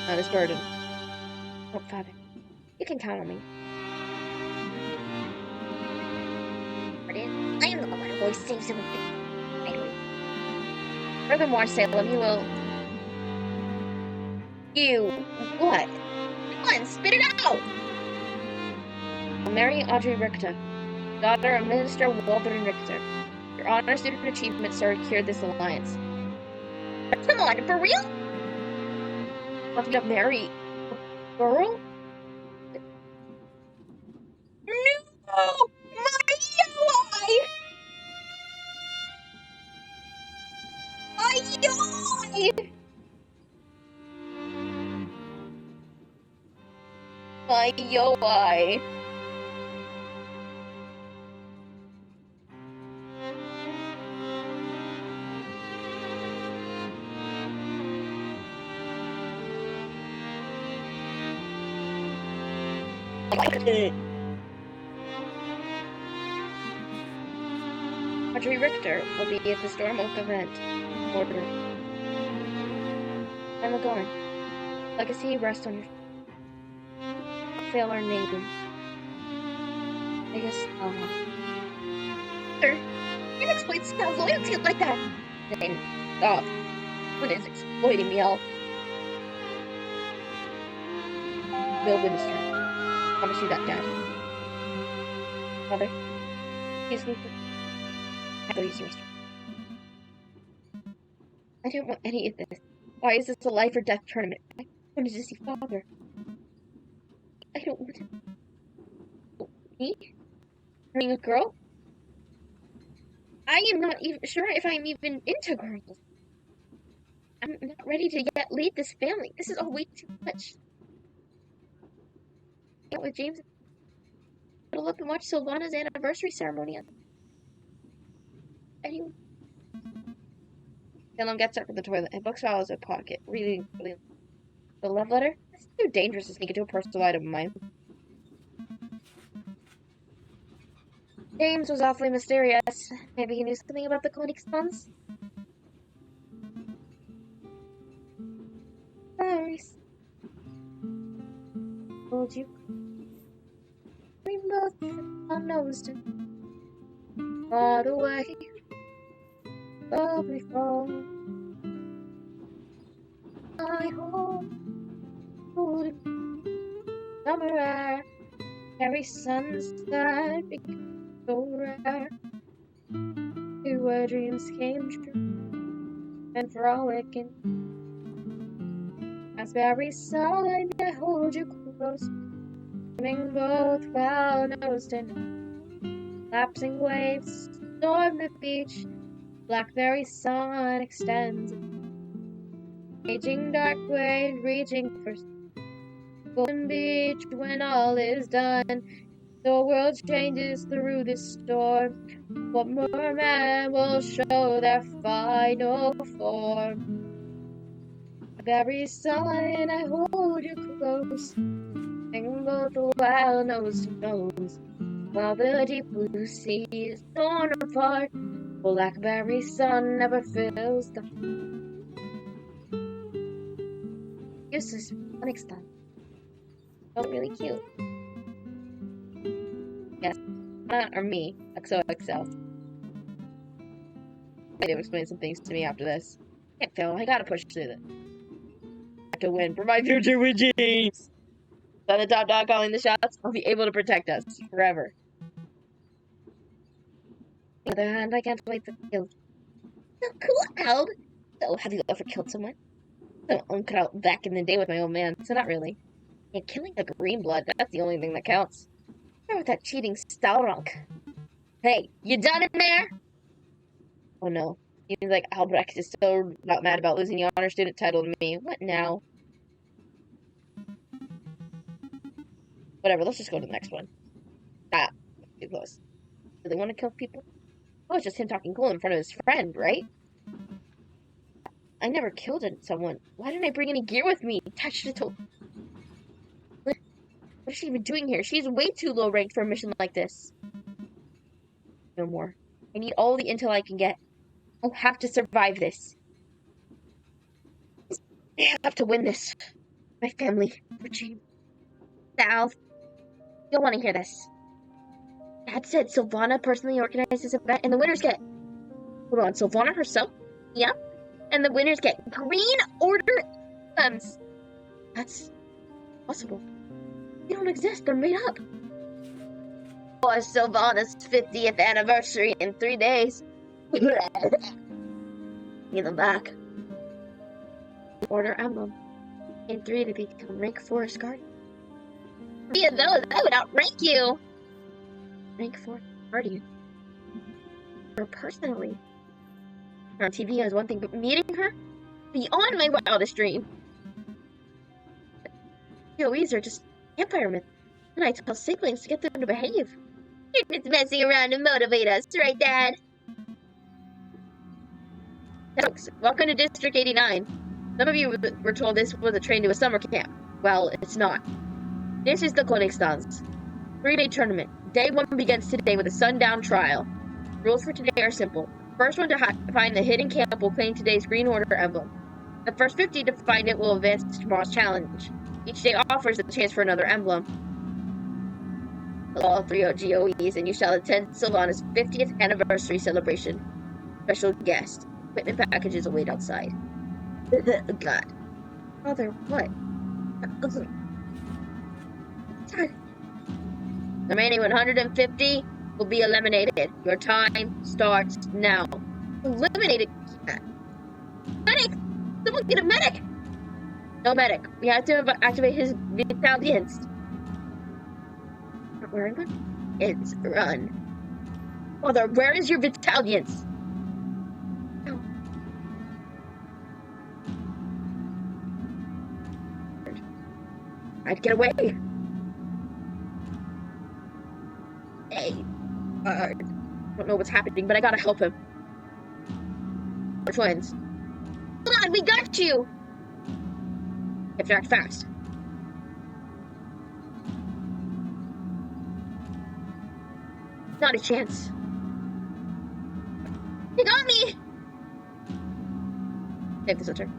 not his burden. Oh, Father, you can count on me. I am the one who always saves him. Furthermore, Salem, you will... You... What? Come on, spit it out! I'll marry Audrey Richter, daughter of Minister Waldron Richter. Your honor student achievements secured this alliance. Come on, for real? Want to marry a girl? No! My Yoi! My Yoi! Audrey Richter will be at the Storm Oak event. Order. I'm going. Legacy rest on your... Fail our name. I guess, Sir, you can't exploit Sal's loyalty like that! Then, stop. What is exploiting me, Al? Bill Winster. Promise you that, Dad. Mother, please leave the... I don't want any of this. Why is this a life or death tournament? I wanted to see Father. I don't want to... Me? Being a girl? I am not even sure if I'm even into girls. I'm not ready to yet lead this family. This is all way too much. Get with James. Huddle up and watch Sylvana's anniversary ceremony. Anyway. Salem gets up from the toilet and books follows a pocket, reading the love letter. It's too dangerous to sneak into a personal item of mine. James was awfully mysterious. Maybe he knew something about the Königssons? Paris. Told you. We both unnoticed it. Far away. Lovely fall. I hope would summer air, every sunset became so rare. To where dreams came true and frolicking. As very side I hold you close, swimming both well nosed in lapsing waves, storm the beach. Blackberry sun extends, aging dark wave reaching for Golden Beach when all is done. The world changes through this storm. What merman will show their final form? Blackberry sun, I hold you close, and both the wild nose to nose, while the deep blue sea is torn apart. Blackberry sun never fills the useless Königssons. So really cute. Yes, or me, XOXL. I do explain some things to me after this. Can't fail. I gotta push through this. I have to win for my future with James. By the top dog calling the shots, I'll be able to protect us forever. On the other hand, I can't wait to kill. So cool, Ald. So, have you ever killed someone? So, cut out back in the day with my old man, so not really. Yeah, killing a green blood, that's the only thing that counts. Where with that cheating Stalrunk? Hey, you done in there? Oh no. Seems like Albrecht is still not mad about losing the honor student title to me. What now? Whatever, let's just go to the next one. Ah, too close. Do they want to kill people? Oh, it's just him talking cool in front of his friend, right? I never killed someone. Why didn't I bring any gear with me? Touched it. What is she even doing here? She's way too low ranked for a mission like this. No more. I need all the intel I can get. I'll have to survive this. I have to win this. My family. For James. Sal. You'll want to hear this. Dad said Sylvana personally organized this event, and the winners get... Hold on, Sylvana herself? Yep. And the winners get Green Order emblems. That's possible. They don't exist. They're made up. For Sylvana's 50th anniversary in 3 days. Need them back. Order emblem. In 3 to become rank 4 guardian. 3 of those, I would outrank you. Rank 4 guardian. Or personally. On TV is one thing, but meeting her? Beyond my wildest dream. POEs are just vampire myths. And I tell siblings to get them to behave. You're just messing around to motivate us, right, Dad? Folks, welcome to District 89. Some of you were told this was a train to a summer camp. Well, it's not. This is the Königstanz. 3-day tournament. Day 1 begins today with a sundown trial. Rules for today are simple. First one to find the hidden camp will claim today's Green Order emblem. The first 50 to find it will advance to tomorrow's challenge. Each day offers a chance for another emblem. All 3 GOEs, and you shall attend Sylvana's 50th anniversary celebration. Special guest. Equipment packages await outside. God. Father, what? The remaining 150 will be eliminated. Your time starts now. Eliminated? Medic! Someone get a medic! No medic. We have to activate his Vitalians. Not wearing one? It's run. Father, where is your Vitalians? Oh. I'd get away. Hey. I don't know what's happening, but I gotta help him. We're twins. Come on, we got you! You have to act fast. Not a chance. They got me! Save this return.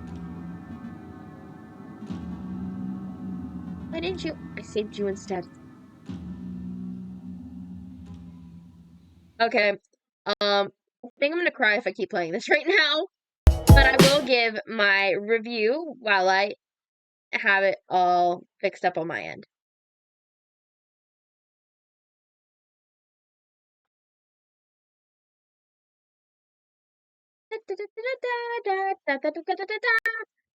Why didn't you? I saved you instead. Okay. I think I'm gonna cry if I keep playing this right now. But I will give my review while I have it all fixed up on my end.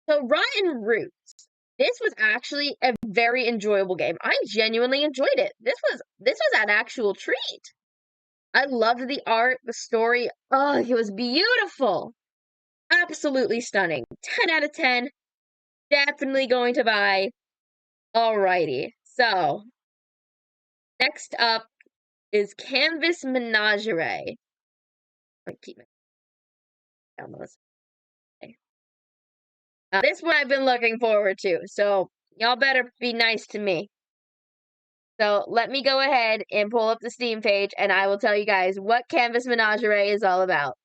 So, Rotten Roots. This was actually a very enjoyable game. I genuinely enjoyed it. This was an actual treat. I loved the art, the story. Oh, it was beautiful. Absolutely stunning. 10 out of 10. Definitely going to buy. Alrighty. So, next up is Canvas Menagerie. I keep it down those. Okay. This one I've been looking forward to, so y'all better be nice to me. So let me go ahead and pull up the Steam page, and I will tell you guys what Canvas Menagerie is all about.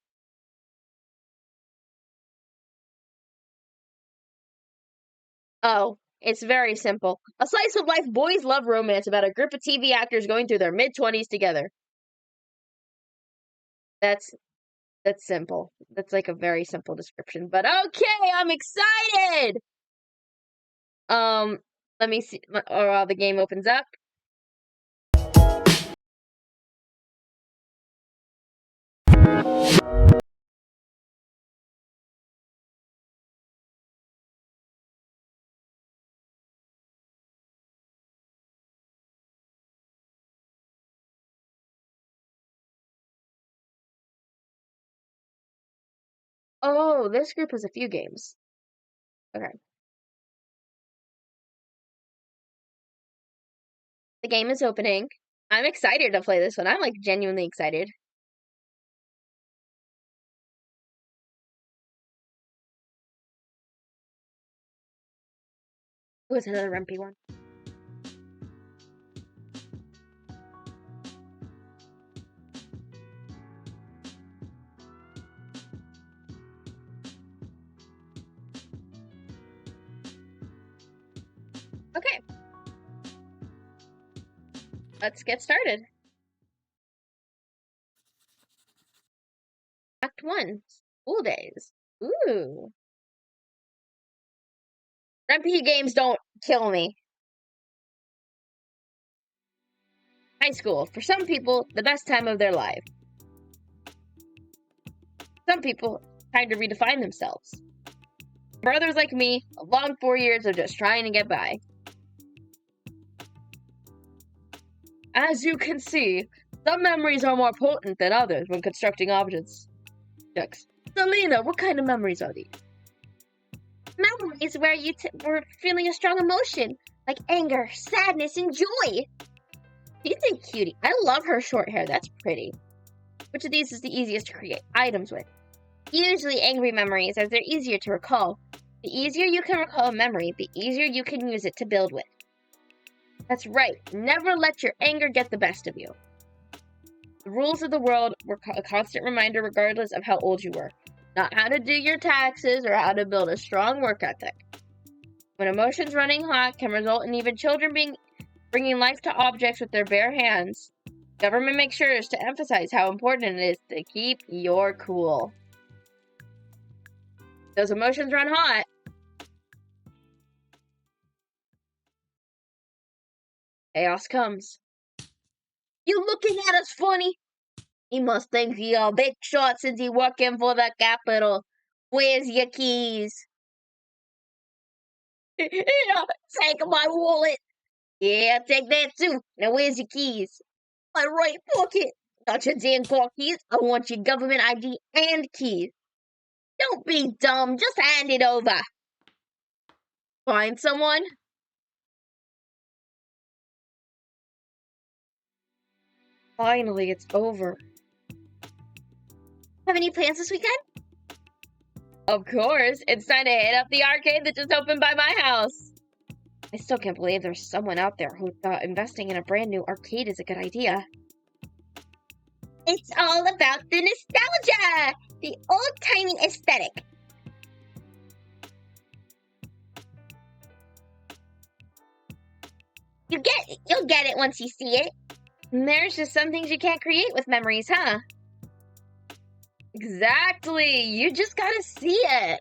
Oh, it's very simple. A slice of life boys love romance about a group of TV actors going through their mid-20s together. That's simple. That's like a very simple description. But okay, I'm excited! Let me see. Or the game opens up. Oh, this group has a few games. Okay. The game is opening. I'm excited to play this one. I'm like genuinely excited. Oh, it's another Rumpy one. Okay. Let's get started. Act 1. School days. Ooh. Rumpy games don't kill me. High school. For some people, the best time of their life. Some people, time to redefine themselves. For others like me, a long 4 years of just trying to get by. As you can see, some memories are more potent than others when constructing objects. Selena, what kind of memories are these? Memories where you were feeling a strong emotion, like anger, sadness, and joy. She's a cutie. I love her short hair. That's pretty. Which of these is the easiest to create items with? Usually angry memories, as they're easier to recall. The easier you can recall a memory, the easier you can use it to build with. That's right. Never let your anger get the best of you. The rules of the world were a constant reminder regardless of how old you were. Not how to do your taxes or how to build a strong work ethic. When emotions running hot can result in even children bringing life to objects with their bare hands, government makes sure to emphasize how important it is to keep your cool. Those emotions run hot. Chaos comes. You looking at us funny? He must think he a big shot since he working for the capital. Where's your keys? Yeah, take my wallet. Yeah, take that too. Now where's your keys? My right pocket. Not your damn car keys. I want your government ID and keys. Don't be dumb. Just hand it over. Find someone? Finally, it's over. Have any plans this weekend? Of course. It's time to hit up the arcade that just opened by my house. I still can't believe there's someone out there who thought investing in a brand new arcade is a good idea. It's all about the nostalgia! The old-timey aesthetic. You'll get it once you see it. And there's just some things you can't create with memories, huh? Exactly! You just gotta see it!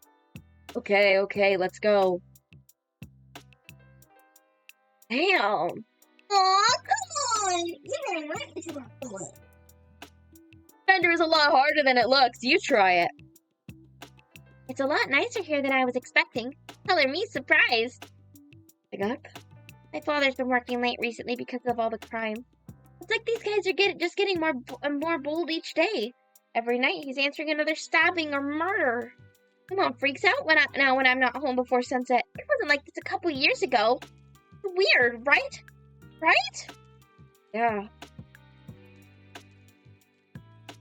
Okay, let's go. Damn! Aw, come on! You ran right into that bullet. Fender is a lot harder than it looks. You try it. It's a lot nicer here than I was expecting. Color me surprised. Pick up. My father's been working late recently because of all the crime. It's like these guys are just getting more bold each day. Every night he's answering another stabbing or murder. My mom freaks out when I'm not home before sunset. It wasn't like this a couple years ago. Weird, right? Right? Yeah.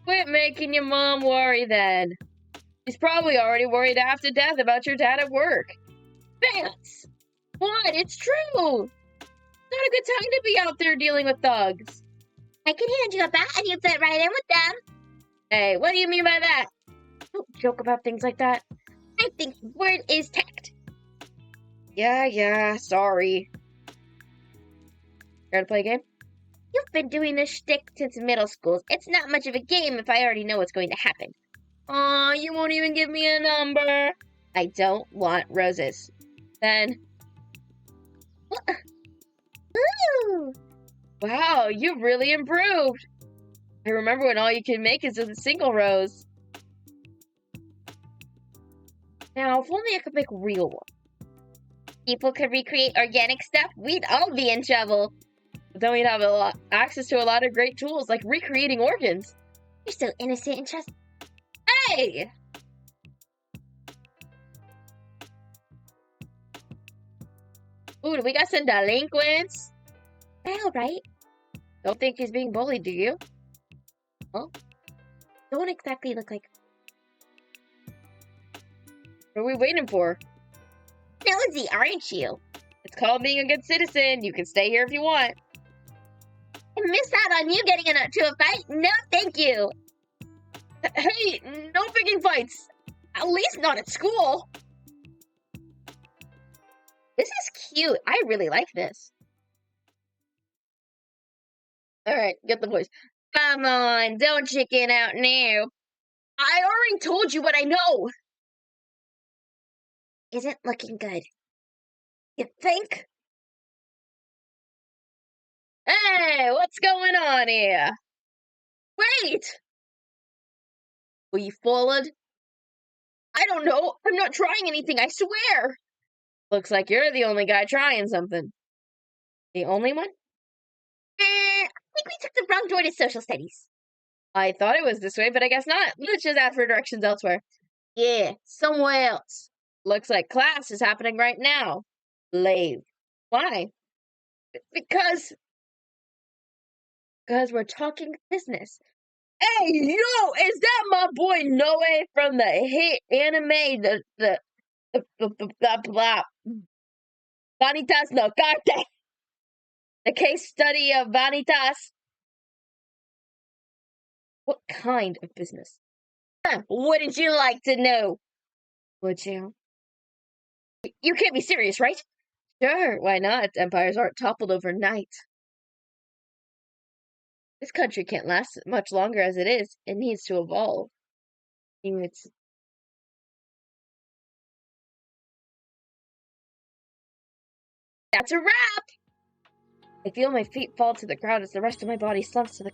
Quit making your mom worry then. She's probably already worried half to death about your dad at work. Vance! What? It's true! It's not a good time to be out there dealing with thugs. I can hand you a bat and you fit right in with them. Hey, what do you mean by that? Don't joke about things like that. I think the word is tact. Yeah, sorry. Care to play a game? You've been doing this shtick since middle school. It's not much of a game if I already know what's going to happen. Aw, you won't even give me a number. I don't want roses. Then. Ooh! Wow, you really improved. I remember when all you can make is just a single rose. Now, if only I could make real ones. People could recreate organic stuff, we'd all be in trouble. But then we'd have access to a lot of great tools, like recreating organs. You're so innocent and trust. Hey! Ooh, we got some delinquents. I know, right? Don't think he's being bullied, do you? Don't exactly look like What are we waiting for? nosy, aren't you? It's called being a good citizen. You can stay here if you want. I missed out on you getting into a fight. No, thank you. Hey, no picking fights. At least not at school. This is cute. I really like this. All right, get the voice. Come on, don't chicken out now. I already told you what I know. Isn't looking good. You think? Hey, what's going on here? Wait! Were you followed? I don't know. I'm not trying anything, I swear. Looks like you're the only guy trying something. The only one? I think we took the wrong door to social studies. I thought it was this way, but I guess not. Let's just ask for directions elsewhere. Yeah, Somewhere else. Looks like class is happening right now. Leave. Why? Because we're talking business. Hey, yo, is that my boy Noe from the hit anime, the blah, Vanitas no Carte? The case study of Vanitas? What kind of business? Wouldn't you like to know? Would you? You can't be serious, right? Sure, why not? Empires aren't toppled overnight. This country can't last much longer as it is. It needs to evolve. It's That's a wrap! I feel my feet fall to the ground as the rest of my body slumps to the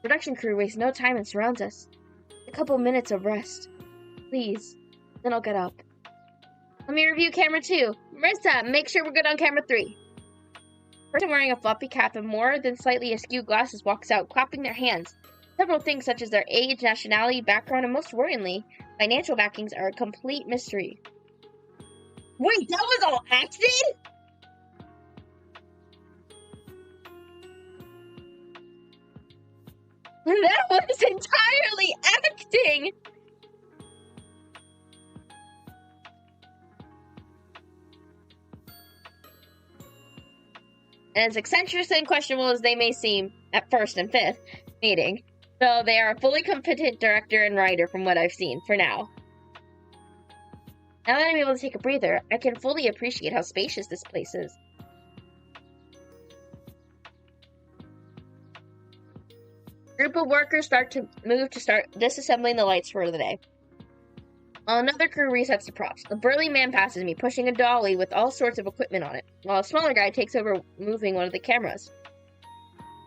production crew wastes no time and surrounds us. A couple minutes of rest. Please. Then I'll get up. Let me review camera 2. Marissa, make sure we're good on camera 3. Person wearing a floppy cap and more than slightly askew glasses walks out, clapping their hands. Several things such as their age, nationality, background, and most worryingly, financial backings are a complete mystery. Wait, that was all acted? That was entirely acting! And as eccentric and questionable as they may seem at first and fifth meeting, so they are a fully competent director and writer from what I've seen, for now. Now that I'm able to take a breather, I can fully appreciate how spacious this place is. Group of workers start disassembling the lights for the day. While another crew resets the props, a burly man passes me, pushing a dolly with all sorts of equipment on it, while a smaller guy takes over moving one of the cameras.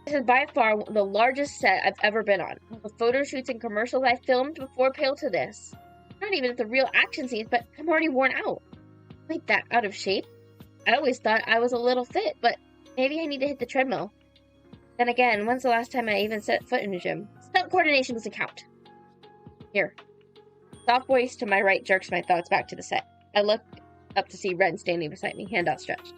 This is by far the largest set I've ever been on. The photo shoots and commercials I filmed before pale to this. Not even at the real action scenes, but I'm already worn out. Like that out of shape? I always thought I was a little fit, but maybe I need to hit the treadmill. Then again, when's the last time I even set foot in a gym? Stunt coordination doesn't count. Here. Soft voice to my right jerks my thoughts back to the set. I look up to see Ren standing beside me, hand outstretched.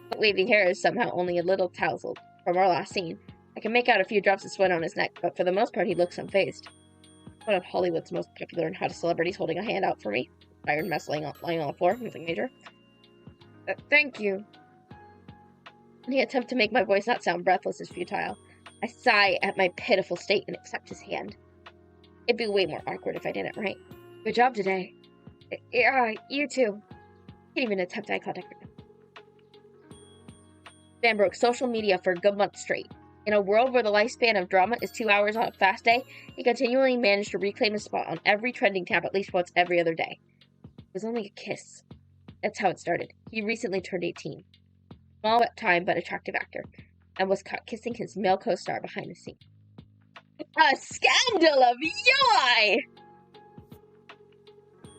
But wavy hair is somehow only a little tousled from our last scene. I can make out a few drops of sweat on his neck, but for the most part he looks unfazed. One of Hollywood's most popular and hottest celebrities holding a hand out for me. Tired mess lying on the floor, nothing major. Thank you. Any attempt to make my voice not sound breathless is futile. I sigh at my pitiful state and accept his hand. It'd be way more awkward if I didn't, right? Good job today. Yeah, you too. Can't even attempt eye contact right now. Van broke social media for a good month straight. In a world where the lifespan of drama is 2 hours on a fast day, he continually managed to reclaim his spot on every trending tab at least once every other day. It was only a kiss. That's how it started. He recently turned 18. Small at time but attractive actor, and was caught kissing his male co-star behind the scenes. A scandal of Yoi!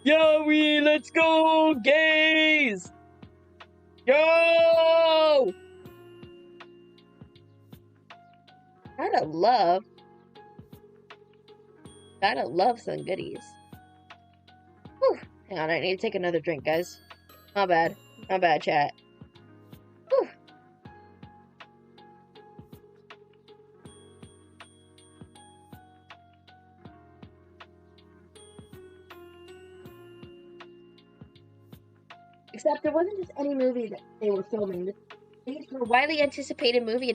Yowie, let's go, gays! Yo! Gotta love some goodies. Whew. Hang on, I need to take another drink, guys. My bad, chat. Except it wasn't just any movie that they were filming. These were widely anticipated movie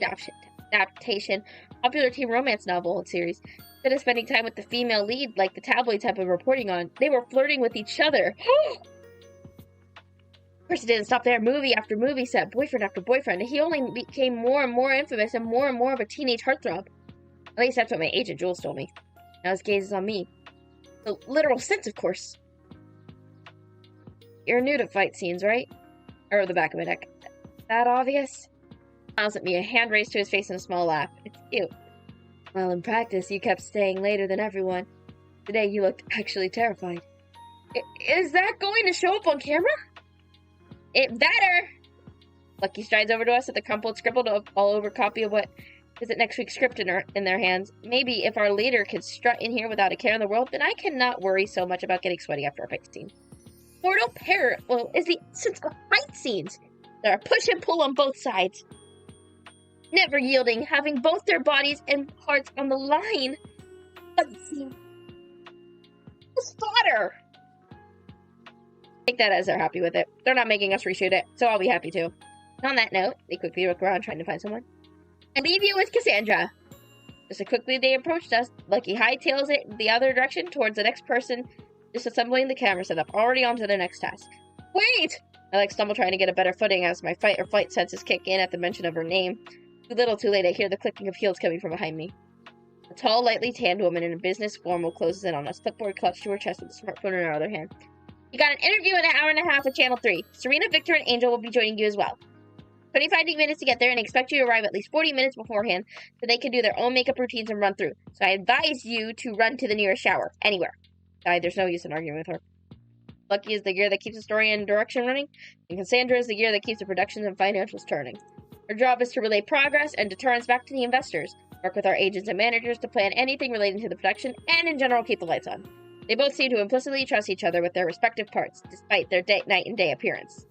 adaptation, popular teen romance novel and series. Instead of spending time with the female lead like the tabloids have been reporting on, they were flirting with each other. Of course, it didn't stop there. Movie after movie set boyfriend after boyfriend. He only became more and more infamous and more of a teenage heartthrob. At least that's what my agent Jules told me. Now his gaze is on me. The literal sense, of course. You're new to fight scenes, right? Or the back of my neck. That obvious? Smiles at me, a hand raised to his face and a small laugh. It's cute. Well, in practice, you kept staying later than everyone. Today, you looked actually terrified. Is that going to show up on camera? It better! Lucky strides over to us with a crumpled, scribbled all-over copy of what is it next week's script in their hands. Maybe if our leader could strut in here without a care in the world, then I cannot worry so much about getting sweaty after a fight scene. Mortal peril is the essence of fight scenes. There are push and pull on both sides. Never yielding, having both their bodies and hearts on the line. Slaughter! Take that as they're happy with it. They're not making us reshoot it, so I'll be happy too. On that note, they quickly look around trying to find someone. I leave you with Cassandra. Just as quickly they approached us, Lucky hightails it the other direction towards the next person, disassembling the camera setup, already on to their next task. Wait! I stumble trying to get a better footing as my fight or flight senses kick in at the mention of her name. Too little too late, I hear the clicking of heels coming from behind me. A tall, lightly tanned woman in a business formal closes in on us, clipboard clutched to her chest with a smartphone in her other hand. You got an interview in an hour and a half with Channel 3. Serena, Victor, and Angel will be joining you as well. 25 minutes to get there and expect you to arrive at least 40 minutes beforehand so they can do their own makeup routines and run through. So I advise you to run to the nearest shower. Anywhere. There's no use in arguing with her. Lucky is the gear that keeps the story and direction running, and Cassandra is the gear that keeps the productions and financials turning. Her job is to relay progress and deterrence back to the investors, work with our agents and managers to plan anything relating to the production, and in general keep the lights on. They both seem to implicitly trust each other with their respective parts, despite their night and day appearance.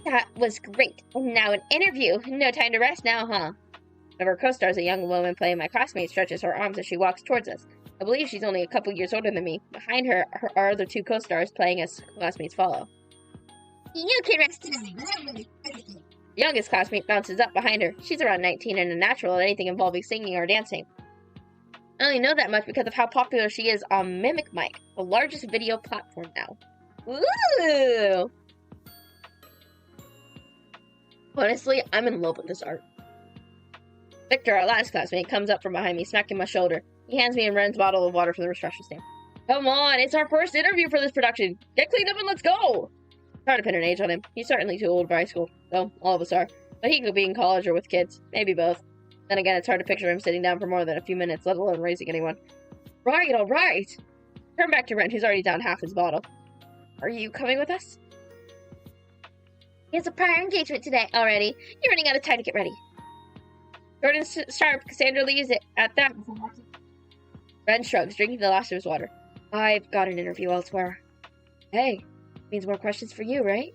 That was great. Now an interview. No time to rest now, huh? One of her co-stars, a young woman playing my classmate, stretches her arms as she walks towards us. I believe she's only a couple years older than me. Behind her, our other two co-stars playing as classmates follow. You can rest tonight. The youngest classmate bounces up behind her. She's around 19 and a natural at anything involving singing or dancing. I only know that much because of how popular she is on Mimic Mic, the largest video platform now. Ooh! Honestly, I'm in love with this art. Victor, our last classmate, comes up from behind me, smacking my shoulder. He hands me a Ren's bottle of water from the refreshment stand. Come on, it's our first interview for this production. Get cleaned up and let's go! It's hard to pin an age on him. He's certainly too old for high school. Well, all of us are. But he could be in college or with kids. Maybe both. Then again, it's hard to picture him sitting down for more than a few minutes, let alone raising anyone. Right, alright! Turn back to Ren, who's already down half his bottle. Are you coming with us? He has a prior engagement today already. You're running out of time to get ready. Jordan's sharp. Cassandra leaves it at that. Ren shrugs, drinking the last of his water. I've got an interview elsewhere. Hey, means more questions for you, right?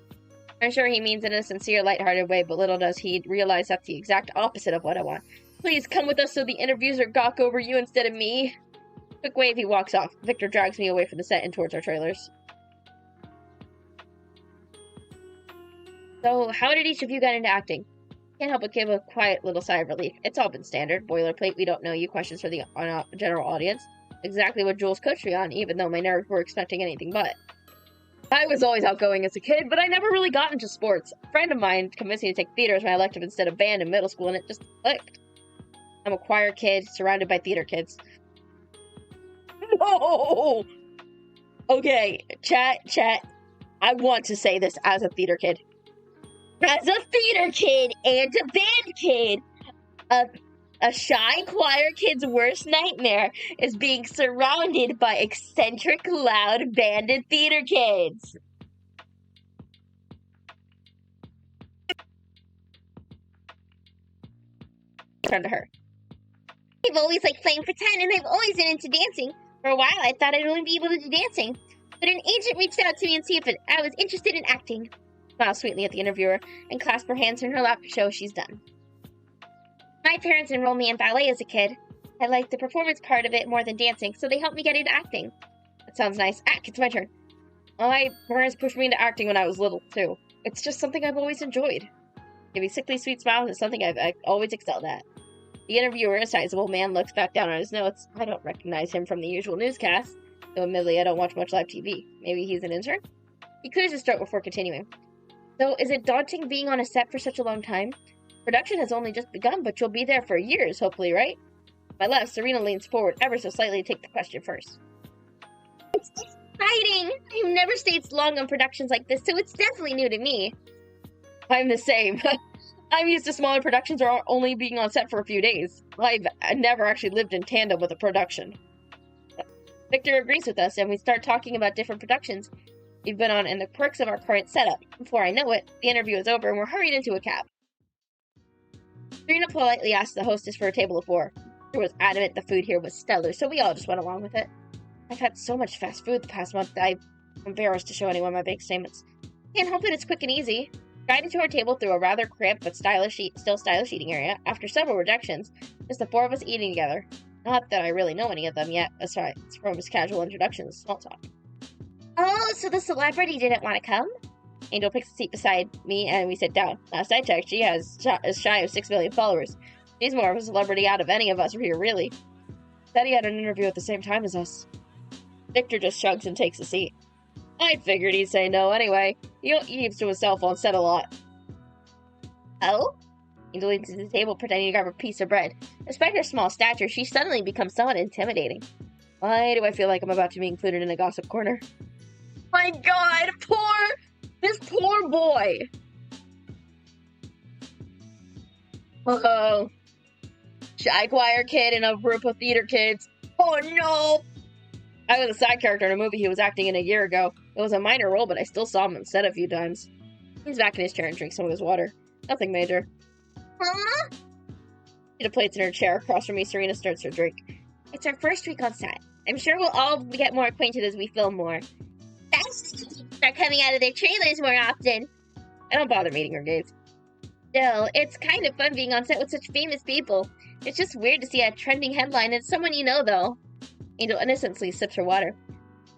I'm sure he means it in a sincere, lighthearted way, but little does he realize that's the exact opposite of what I want. Please come with us so the interviews are gawk over you instead of me. Quick wave, he walks off. Victor drags me away from the set and towards our trailers. So, how did each of you get into acting? Can't help but give a quiet little sigh of relief. It's all been standard, boilerplate, we don't know you questions for the general audience. Exactly what Jules coached me on, even though my nerves were expecting anything but. I was always outgoing as a kid, but I never really got into sports. A friend of mine convinced me to take theater as my elective instead of band in middle school, and it just clicked. I'm a choir kid, surrounded by theater kids. No! Okay, chat. I want to say this as a theater kid. As a theater kid and a band kid, a shy choir kid's worst nightmare is being surrounded by eccentric, loud, banded theater kids. Turn to her. I've always liked playing pretend, and I've always been into dancing. For a while, I thought I'd only be able to do dancing, but an agent reached out to me and see if I was interested in acting. Smiled sweetly at the interviewer and clasped her hands in her lap to show she's done. My parents enrolled me in ballet as a kid. I liked the performance part of it more than dancing, so they helped me get into acting. That sounds nice. It's my turn. My parents pushed me into acting when I was little, too. It's just something I've always enjoyed. Giving sickly sweet smiles is something I've always excelled at. The interviewer, a sizable man, looks back down on his notes. I don't recognize him from the usual newscast, though admittedly I don't watch much live TV. Maybe he's an intern? He clears his throat before continuing. So, is it daunting being on a set for such a long time? Production has only just begun, but you'll be there for years, hopefully, right? To my left, Serena leans forward ever so slightly to take the question first. It's exciting! I've never stayed long on productions like this, so it's definitely new to me. I'm the same. I'm used to smaller productions or only being on set for a few days. I've never actually lived in tandem with a production. Victor agrees with us, and we start talking about different productions we've been on and the perks of our current setup. Before I know it, the interview is over and we're hurried into a cab. Serena politely asked the hostess for a table of four. She was adamant the food here was stellar, so we all just went along with it. I've had so much fast food the past month that I'm embarrassed to show anyone my bank statements. Can't help it, it's quick and easy. Guided to our table through a rather cramped but still stylish eating area, after several rejections, just the four of us eating together. Not that I really know any of them yet, aside from his casual introductions and small talk. Oh, so the celebrity didn't want to come? Angel picks a seat beside me and we sit down. Last I checked, she is shy of 6 million followers. She's more of a celebrity out of any of us here, really. Said he had an interview at the same time as us. Victor just shrugs and takes a seat. I figured he'd say no anyway. He keeps to himself on set a lot. Oh? Angel leans to the table pretending to grab a piece of bread. Despite her small stature, she suddenly becomes somewhat intimidating. Why do I feel like I'm about to be included in a gossip corner? My god, this poor boy! Uh-oh. Shy choir kid in a group of theater kids. Oh no! I was a side character in a movie he was acting in a year ago. It was a minor role, but I still saw him on set a few times. He's back in his chair and drinks some of his water. Nothing major. Huh? She plates in her chair across from me. Serena starts her drink. It's our first week on set. I'm sure we'll all get more acquainted as we film more. Start coming out of their trailers more often. I don't bother meeting her gaze. Still, it's kind of fun being on set with such famous people. It's just weird to see a trending headline and someone you know, though. Angel innocently sips her water.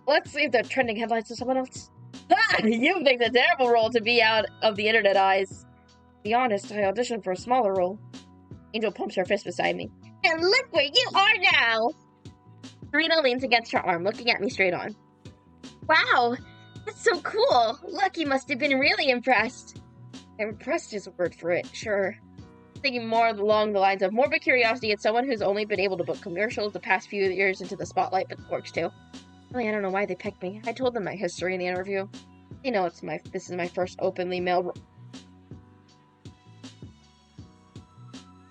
Let's leave the trending headlines to someone else. Ha! You picked a terrible role to be out of the internet eyes. To be honest, I auditioned for a smaller role. Angel pumps her fist beside me. And look where you are now! Serena leans against her arm, looking at me straight on. Wow, that's so cool. Lucky must have been really impressed. Impressed is a word for it, sure. Thinking more along the lines of morbid curiosity at someone who's only been able to book commercials the past few years into the spotlight, but works too. Really, I don't know why they picked me. I told them my history in the interview. They know this is my first openly male role.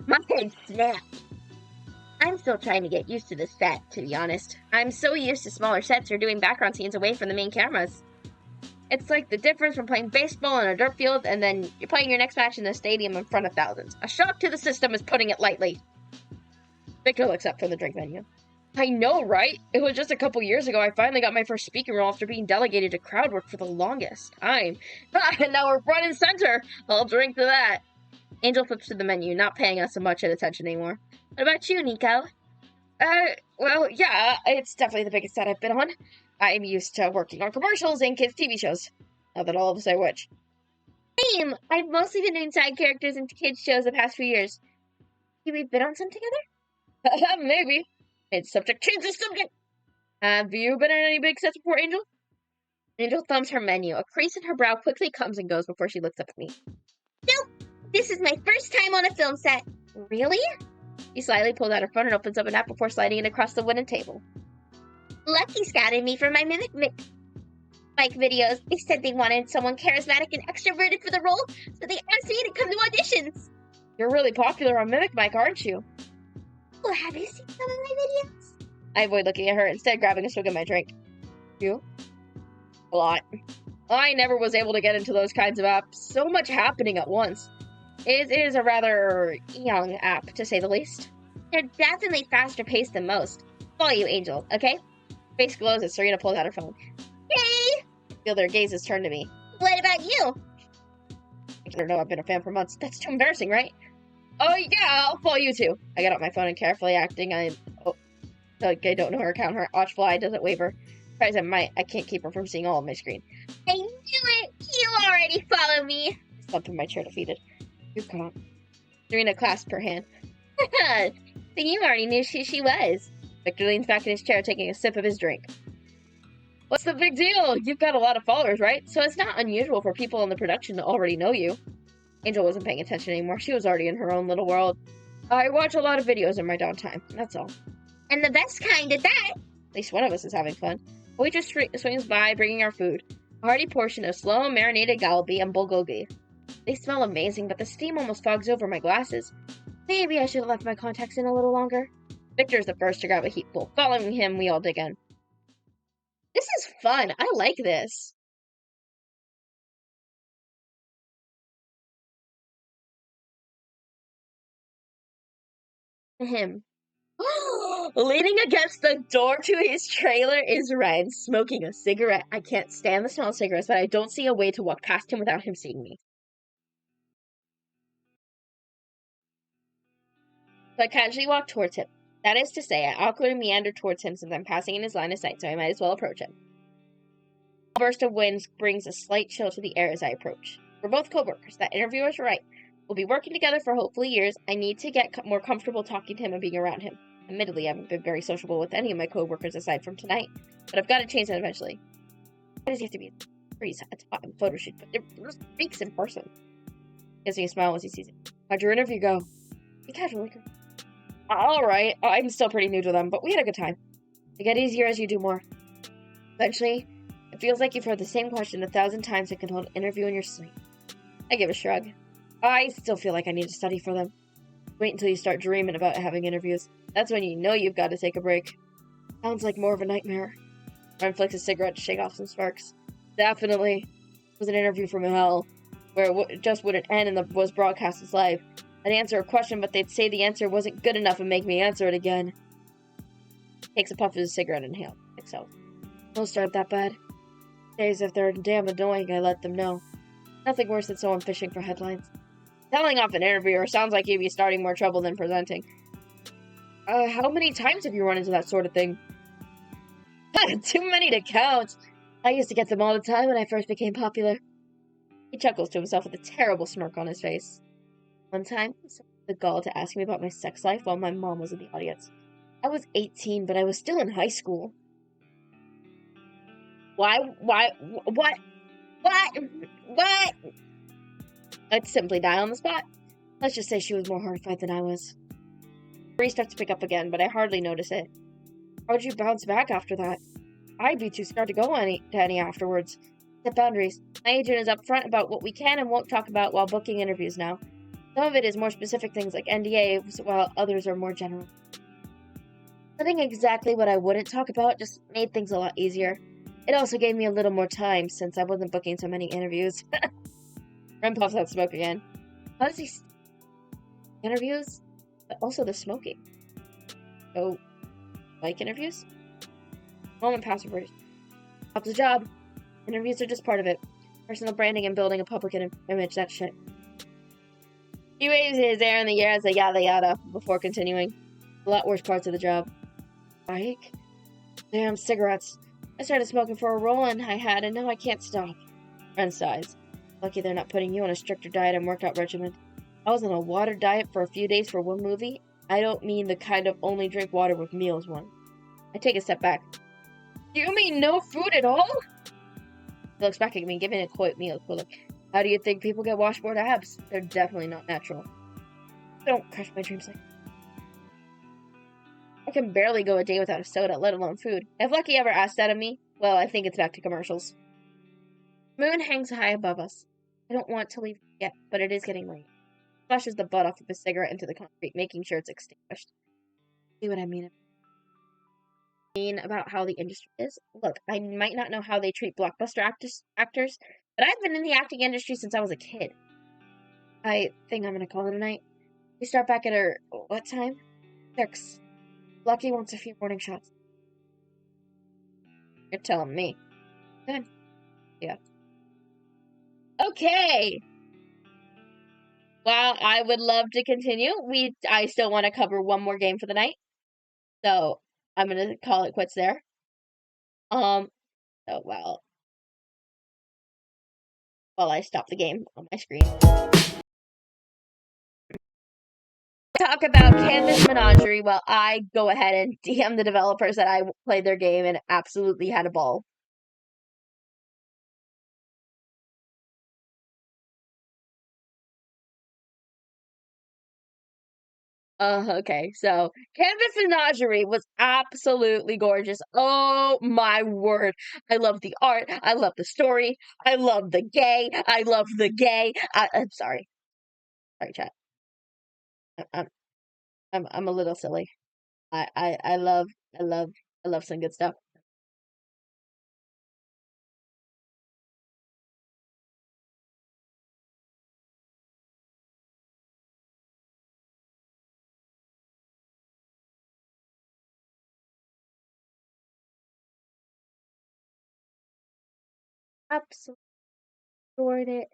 My head snapped. I'm still trying to get used to this set, to be honest. I'm so used to smaller sets or doing background scenes away from the main cameras. It's like the difference from playing baseball in a dirt field and then you're playing your next match in the stadium in front of thousands. A shock to the system is putting it lightly. Victor looks up from the drink menu. I know, right? It was just a couple years ago I finally got my first speaking role after being delegated to crowd work for the longest time. And now we're front and center. I'll drink to that. Angel flips to the menu, not paying us so much attention anymore. What about you, Nico? Well, yeah, it's definitely the biggest set I've been on. I'm used to working on commercials and kids' TV shows. Not that all of us say which. Same! I've mostly been doing side characters in kids' shows the past few years. Have we been on some together? Maybe. It's subject. Change the subject! Have you been on any big sets before, Angel? Angel thumbs her menu. A crease in her brow quickly comes and goes before she looks up at me. Nope! This is my first time on a film set. Really? She slyly pulls out her phone and opens up an app before sliding it across the wooden table. Lucky scouted me for my Mimic Mike videos. They said they wanted someone charismatic and extroverted for the role, so they asked me to come to auditions. You're really popular on Mimic Mike, aren't you? Oh, have you seen some of my videos? I avoid looking at her, instead grabbing a swig of my drink. You? A lot. I never was able to get into those kinds of apps. So much happening at once. It is a rather young app, to say the least. They're definitely faster paced than most. Follow you, Angel, okay? Face glows as Serena pulls out her phone. Hey! I feel their gazes turn to me. What about you? I don't know, I've been a fan for months. That's too embarrassing, right? Oh yeah, I'll follow you too. I get out my phone and carefully acting I don't know her account. Her watchful eye doesn't waver. Guys, I can't keep her from seeing all of my screen. I knew it! You already follow me! I slumped in my chair defeated. You can't. Serena clasped her hand. So you already knew who she was. Victor leans back in his chair, taking a sip of his drink. What's the big deal? You've got a lot of followers, right? So it's not unusual for people in the production to already know you. Angel wasn't paying attention anymore. She was already in her own little world. I watch a lot of videos in my downtime. That's all. And the best kind at that! At least one of us is having fun. A waitress swings by, bringing our food. A hearty portion of slow marinated galbi and bulgogi. They smell amazing, but the steam almost fogs over my glasses. Maybe I should have left my contacts in a little longer. Victor's the first to grab a heapful. Following him, we all dig in. This is fun. I like this. Him. Leaning against the door to his trailer is Ren, smoking a cigarette. I can't stand the smell of cigarettes, but I don't see a way to walk past him without him seeing me. So I casually walk towards him. That is to say, I awkwardly meander towards him since I'm passing in his line of sight, so I might as well approach him. A burst of wind brings a slight chill to the air as I approach. We're both co-workers. That interviewer's right. We'll be working together for hopefully years. I need to get more comfortable talking to him and being around him. Admittedly, I haven't been very sociable with any of my co-workers aside from tonight, but I've got to change that eventually. Why does he have to be a hot photo shoot? But it speaks in person. Gives me a smile as he sees it. How'd your interview go? Be casual, like alright. I'm still pretty new to them, but we had a good time. They get easier as you do more. Eventually, it feels like you've heard the same question 1,000 times and can hold an interview in your sleep. I give a shrug. I still feel like I need to study for them. Wait until you start dreaming about having interviews. That's when you know you've got to take a break. Sounds like more of a nightmare. Ren flicks a cigarette to shake off some sparks. Definitely. It was an interview from hell, where it just wouldn't end and was broadcast as live. I'd answer a question, but they'd say the answer wasn't good enough and make me answer it again. Takes a puff of his cigarette and inhales. Exhales. Most aren't that bad. Days if they're damn annoying, I let them know. Nothing worse than someone fishing for headlines. Telling off an interviewer sounds like you'd be starting more trouble than presenting. How many times have you run into that sort of thing? Too many to count. I used to get them all the time when I first became popular. He chuckles to himself with a terrible smirk on his face. One time, someone had the gall to ask me about my sex life while my mom was in the audience. I was 18, but I was still in high school. What? I'd simply die on the spot. Let's just say she was more horrified than I was. Marie starts to pick up again, but I hardly notice it. How'd you bounce back after that? I'd be too scared to go to any afterwards. Set boundaries. My agent is upfront about what we can and won't talk about while booking interviews now. Some of it is more specific things like NDA, while others are more general. Setting exactly what I wouldn't talk about just made things a lot easier. It also gave me a little more time since I wasn't booking so many interviews. Ren puffs out smoke again. How does he... interviews? But also the smoking. Oh, like interviews? Moment password. Job's a job. Interviews are just part of it. Personal branding and building a public image, that shit. He waves his hair in the air as a yada yada before continuing. A lot worse parts of the job. Like? Damn cigarettes. I started smoking for a roll-in I had and now I can't stop. Ren sighs. Lucky they're not putting you on a stricter diet and workout regimen. I was on a water diet for a few days for one movie. I don't mean the kind of only drink water with meals one. I take a step back. Do you mean no food at all? He looks back at me, giving a quiet meal. Look, how do you think people get washboard abs? They're definitely not natural. Don't crush my dreams like that. I can barely go a day without a soda, let alone food. If Lucky ever asked that of me, well, I think it's back to commercials. The moon hangs high above us. I don't want to leave yet, but it is getting late. Flashes the butt off of his cigarette into the concrete, making sure it's extinguished. See what I mean? About how the industry is. Look, I might not know how they treat blockbuster actors, but I've been in the acting industry since I was a kid. I think I'm gonna call it a night. We start back at what time? 6. Lucky wants a few morning shots. You're telling me. Good. Yeah. Okay. While I would love to continue, I still want to cover one more game for the night. So I'm gonna call it quits there. Oh well, while I stop the game on my screen. Talk about Canvas Menagerie while I go ahead and DM the developers that I played their game and absolutely had a ball. Okay, so Canvas Menagerie was absolutely gorgeous. Oh my word. I love the art. I love the story. I love the gay. I love the gay. I'm sorry. Sorry, chat. I'm I'm a little silly. I love I love I love some good stuff. Absolutely adored it.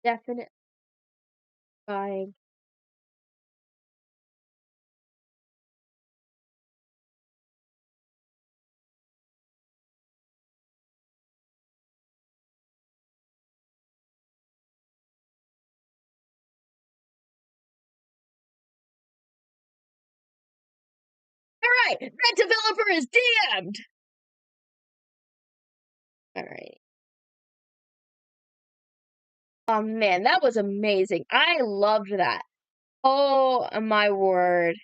Definitely buying. Alright, that developer is DM'd! Alright. Oh man, that was amazing. I loved that. Oh my word.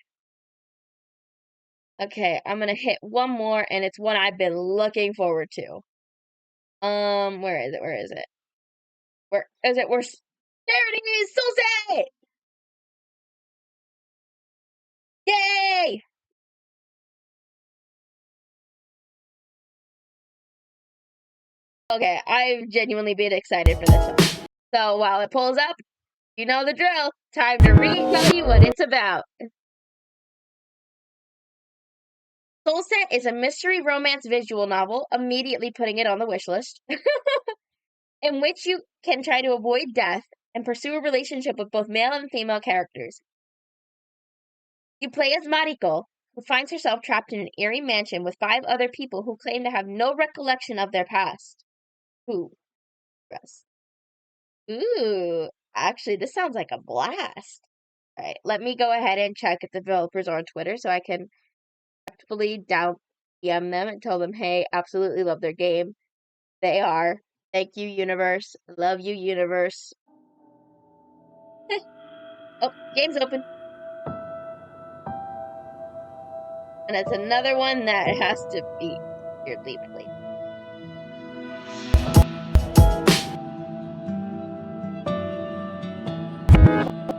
Okay, I'm gonna hit one more, and it's one I've been looking forward to. Where is it? Where is it? Where is it? There it is! Soulset! Yay! Okay, I've genuinely been excited for this one. So while it pulls up, you know the drill. Time to retell you what it's about. Soulset is a mystery romance visual novel, immediately putting it on the wish list, in which you can try to avoid death and pursue a relationship with both male and female characters. You play as Mariko, who finds herself trapped in an eerie mansion with 5 other people who claim to have no recollection of their past. Ooh, gross. Ooh, actually, this sounds like a blast. All right, let me go ahead and check if the developers are on Twitter so I can respectfully DM them and tell them, hey, absolutely love their game. They are. Thank you, universe. Love you, universe. Oh, game's open. And it's another one that has to be weirdly played.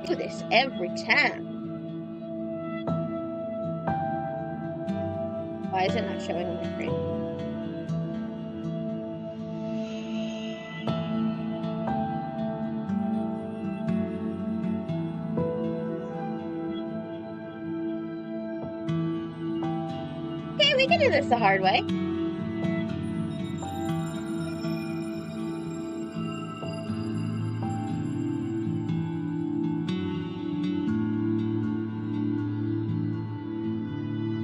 Do this every time. Why is it not showing on my screen? Okay, we can do this the hard way.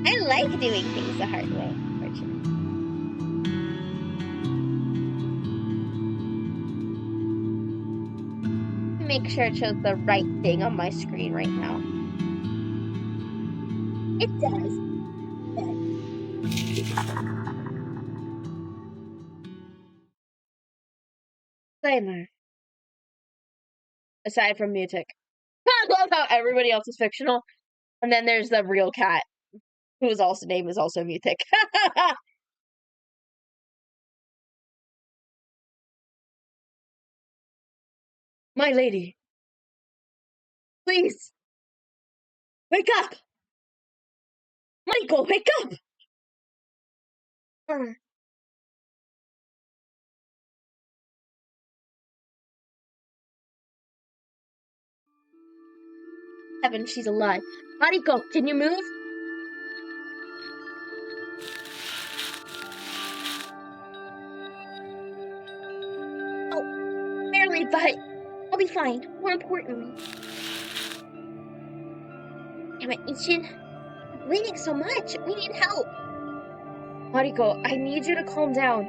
I like doing things the hard way, unfortunately. Make sure it shows the right thing on my screen right now. It does. Disclaimer. Aside from Mutic. I love how everybody else is fictional. And then there's the real cat, whose also name is also Mutic. My lady. Please. Wake up! Michael, wake up! Heaven, she's alive. Mariko, can you move? Oh, barely, but I'll be fine. More importantly. Damn it, Ichin. I'm bleeding so much. We need help. Mariko, I need you to calm down.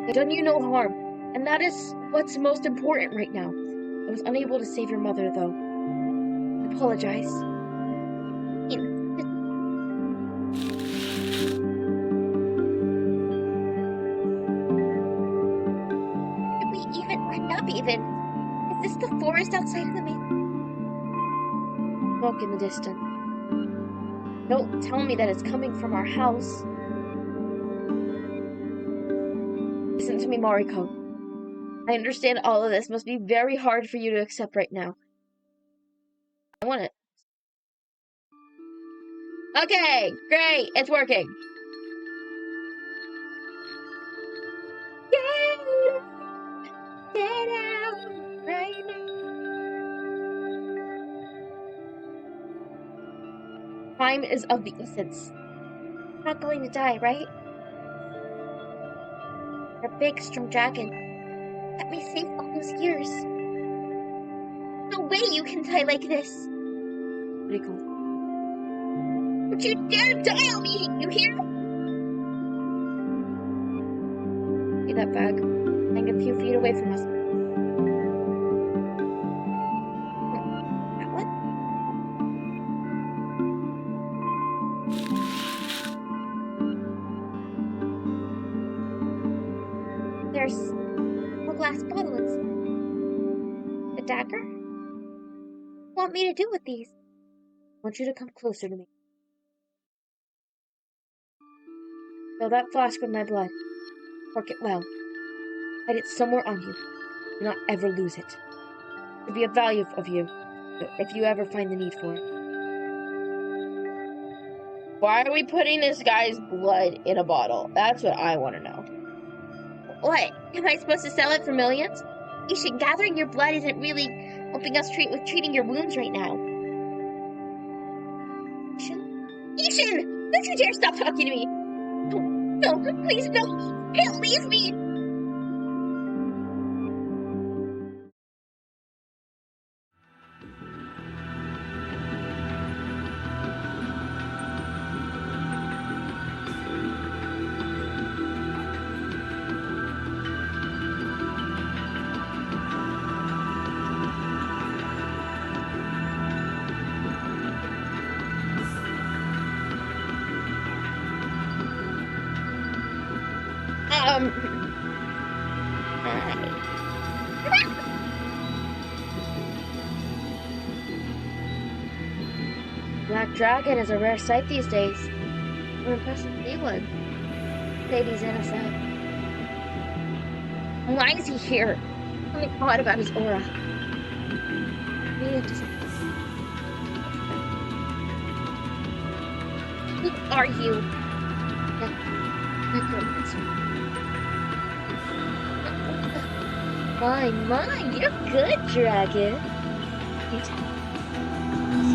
I've done you no harm, and that is what's most important right now. I was unable to save your mother, though. I apologize. Not even. Is this the forest outside of the main? Smoke in the distance. Don't tell me that it's coming from our house. Listen to me, Mariko. I understand all of this must be very hard for you to accept right now. I want it. Okay, great, it's working. Get out right now. Time is of the essence. You're not going to die, right? You're a big, strong dragon. Kept me safe all those years. No way you can die like this. Mariko. Don't you dare die on me, you hear? See that bag? Hang a few feet away from us. That one? There's a glass bottle inside. A dagger? What do you want me to do with these? I want you to come closer to me. Fill that flask with my blood. Cork it well. Hide it somewhere on you. Do not ever lose it. It would be of value of you, if you ever find the need for it. Why are we putting this guy's blood in a bottle? That's what I want to know. What? Am I supposed to sell it for millions? Ishin, gathering your blood isn't really helping us treating your wounds right now. Ishin! Don't you dare stop talking to me! No, please, no! Don't leave me! Black dragon is a rare sight these days. I'm impressed to see one. Lady's innocent. Why is he here? Something odd about his aura. Who are you? My, you're good, dragon. You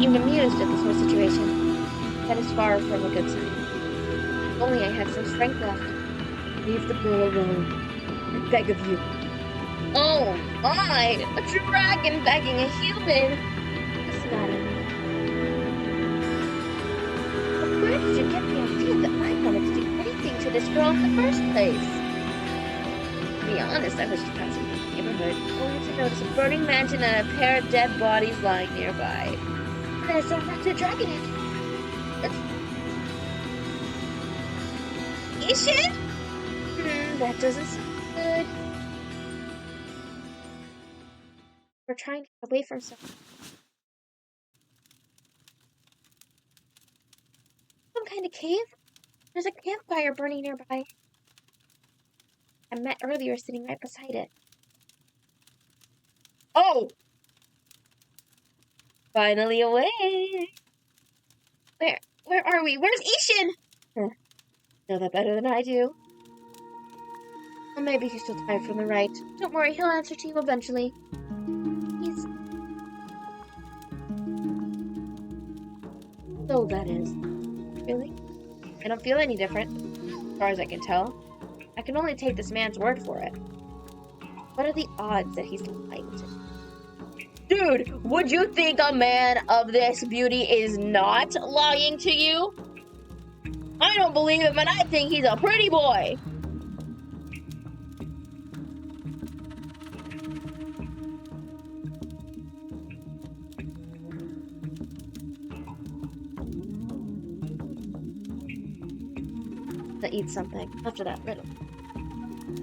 seem amused at this whole situation. That is far from a good sign. If only I had some strength left. Leave the girl alone. I beg of you. Oh my! A dragon begging a human! What's the matter? Where did you get the idea that I wanted to do anything to this girl in the first place? To be honest, I was just passing through the neighborhood, only to notice a burning mansion and a pair of dead bodies lying nearby. There's a raptor dragon egg. Ishin? That doesn't sound good. We're trying to get away from something. Some kind of cave? There's a campfire burning nearby. I met earlier sitting right beside it. Oh! Finally awake! Where are we? Where's Ishin? Know that better than I do. Or maybe he's still tired from the ride. Don't worry, he'll answer to you eventually. He's... So that is. Really? I don't feel any different, as far as I can tell. I can only take this man's word for it. What are the odds that he's lying to me? Dude, would you think a man of this beauty is not lying to you? I don't believe it, but I think he's a pretty boy. To eat something after that riddle.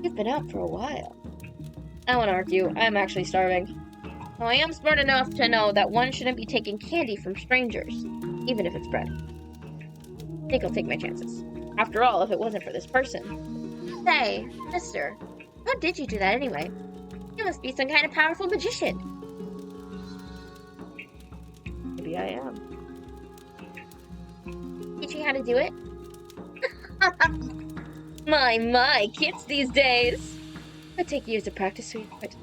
You've been out for a while. I won't argue. I'm actually starving. Though I am smart enough to know that one shouldn't be taking candy from strangers, even if it's bread. I think I'll take my chances. After all, if it wasn't for this person. Say, mister, how did you do that anyway? You must be some kind of powerful magician. Maybe I am. Teach me how to do it? My, kids these days. It'd take years of practice, sweetheart.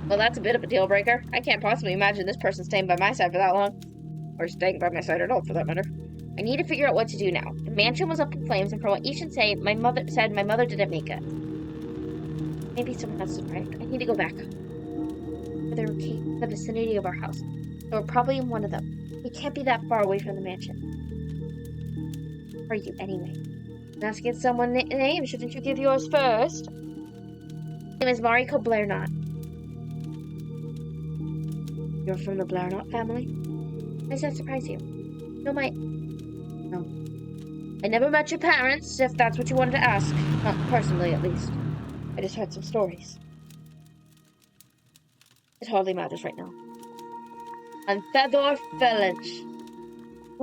Well, that's a bit of a deal breaker. I can't possibly imagine this person staying by my side for that long. Or staying by my side at all, for that matter. I need to figure out what to do now. The mansion was up in flames, and from what Ishin said, my mother didn't make it. Maybe someone else is right. I need to go back. There were caves in the vicinity of our house. So we're probably in one of them. We can't be that far away from the mansion. Who are you, anyway? Asking someone name, shouldn't you give yours first? My name is Mariko Blairknot. You're from the Blairknot family? Why does that surprise you? No. I never met your parents, if that's what you wanted to ask. Not personally, at least. I just heard some stories. It hardly matters right now. I'm Fedor Felinch.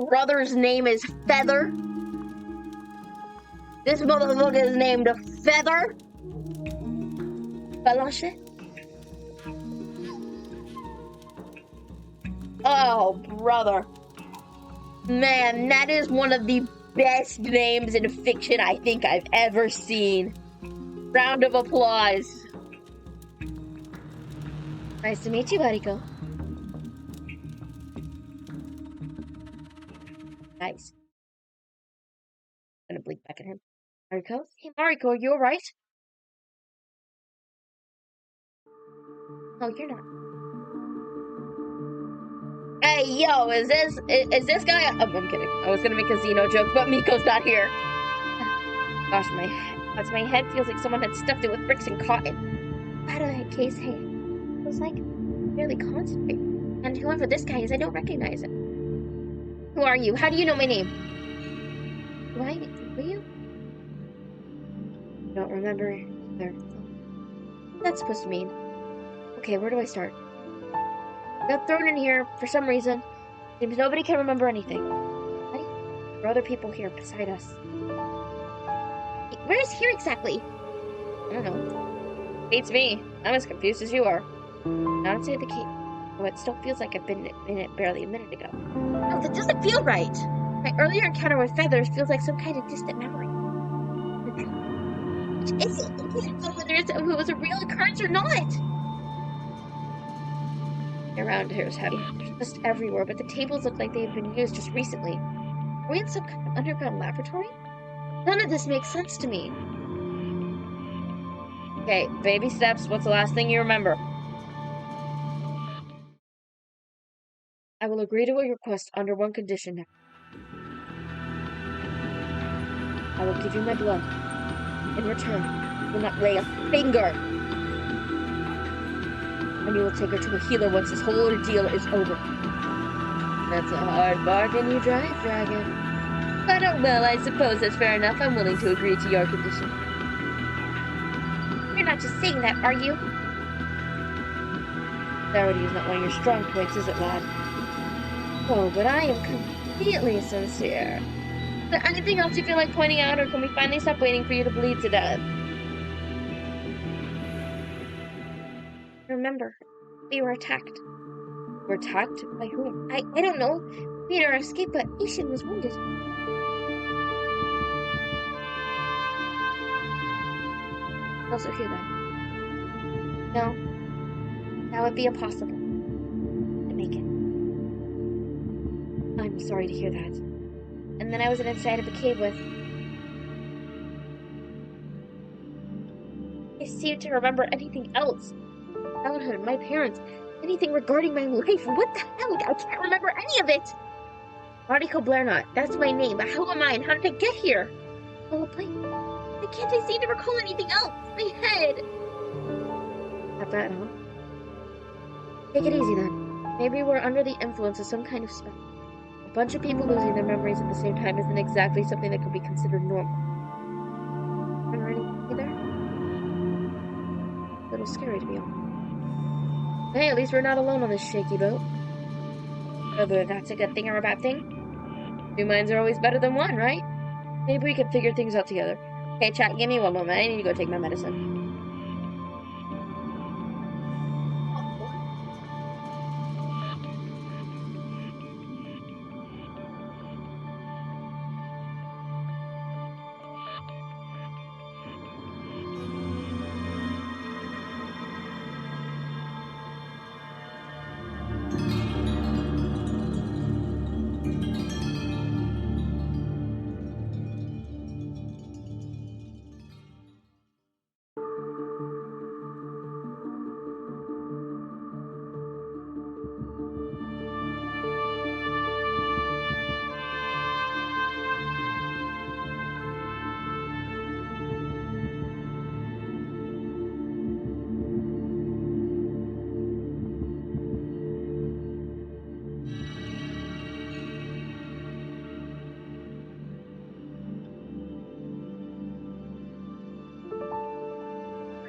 Brother's name is Feather. This motherfucker is named Feather. Felinch. Oh, brother. Man, that is one of the best names in fiction I think I've ever seen. Round of applause. Nice to meet you, Mariko. Nice. I'm gonna blink back at him. Mariko? Hey, Mariko, are you alright? Oh, you're not. Hey, yo, is this guy? I'm kidding. I was gonna make a Xeno joke, but Miko's not here. Gosh, my head feels like someone had stuffed it with bricks and cotton. Out of that case, hey, it was like barely concentrate. And whoever this guy is, I don't recognize him. Who are you? How do you know my name? Do I know you? I don't remember either. What's that supposed to mean? Okay, where do I start? Got thrown in here for some reason. Seems nobody can remember anything. Right? There are other people here beside us. Hey, where is here exactly? I don't know. Beats me. I'm as confused as you are. Not inside the cave. Oh, it still feels like I've been in it barely a minute ago. No, that doesn't feel right. My earlier encounter with Feathers feels like some kind of distant memory. Which is it? I can't tell whether it was a real occurrence or not. Around here is heavy. There's dust everywhere, but the tables look like they've been used just recently. Are we in some kind of underground laboratory? None of this makes sense to me. Okay, baby steps. What's the last thing you remember? I will agree to a request under one condition now. I will give you my blood. In return, you will not lay a finger. And you will take her to a healer once this whole ordeal is over. That's a hard bargain you drive, Dragon. But well, I suppose that's fair enough. I'm willing to agree to your condition. You're not just saying that, are you? Sincerity is not one of your strong points, is it, lad? Oh, but I am completely sincere. Is there anything else you feel like pointing out, or can we finally stop waiting for you to bleed to death? Remember, we were attacked. We're attacked? By whom? I don't know. We made our escape, but Ishin was wounded. Also hear that. No. That would be impossible to make it. I'm sorry to hear that. And then I was inside of a cave with... I seem to remember anything else. Childhood, my parents, anything regarding my life. What the hell? I can't remember any of it. Article Blairnot, that's my name, but who am I and how did I get here? Oh, but why can't I seem to recall anything else? My head! Not bad, huh? Take it easy then. Maybe we're under the influence of some kind of spell. A bunch of people losing their memories at the same time isn't exactly something that could be considered normal. Already either? A little scary to be honest. Hey, at least we're not alone on this shaky boat. Whether that's a good thing or a bad thing. Two minds are always better than one, right? Maybe we could figure things out together. Hey, chat, give me one moment. I need to go take my medicine.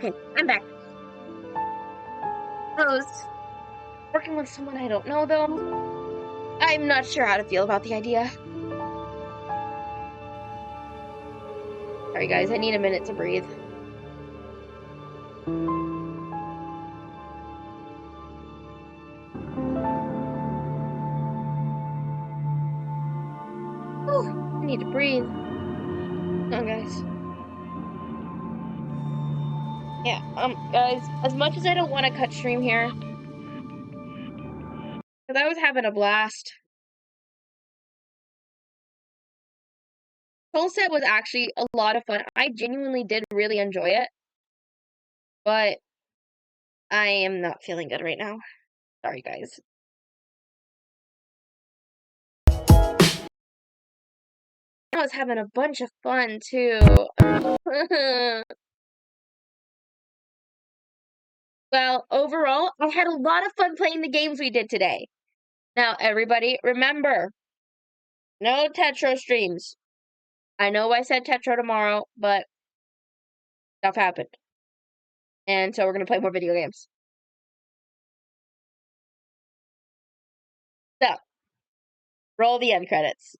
Okay, I'm back. Rose. Working with someone I don't know, though. I'm not sure how to feel about the idea. Sorry, guys, I need a minute to breathe. Oh, I need to breathe. Come on, guys. Yeah, guys, as much as I don't want to cut stream here, because I was having a blast. Soul Set was actually a lot of fun. I genuinely did really enjoy it, but I am not feeling good right now. Sorry, guys. I was having a bunch of fun, too. Well, overall, I had a lot of fun playing the games we did today. Now, everybody, remember, no Tetro streams. I know I said Tetro tomorrow, but stuff happened. And so we're going to play more video games. So, roll the end credits.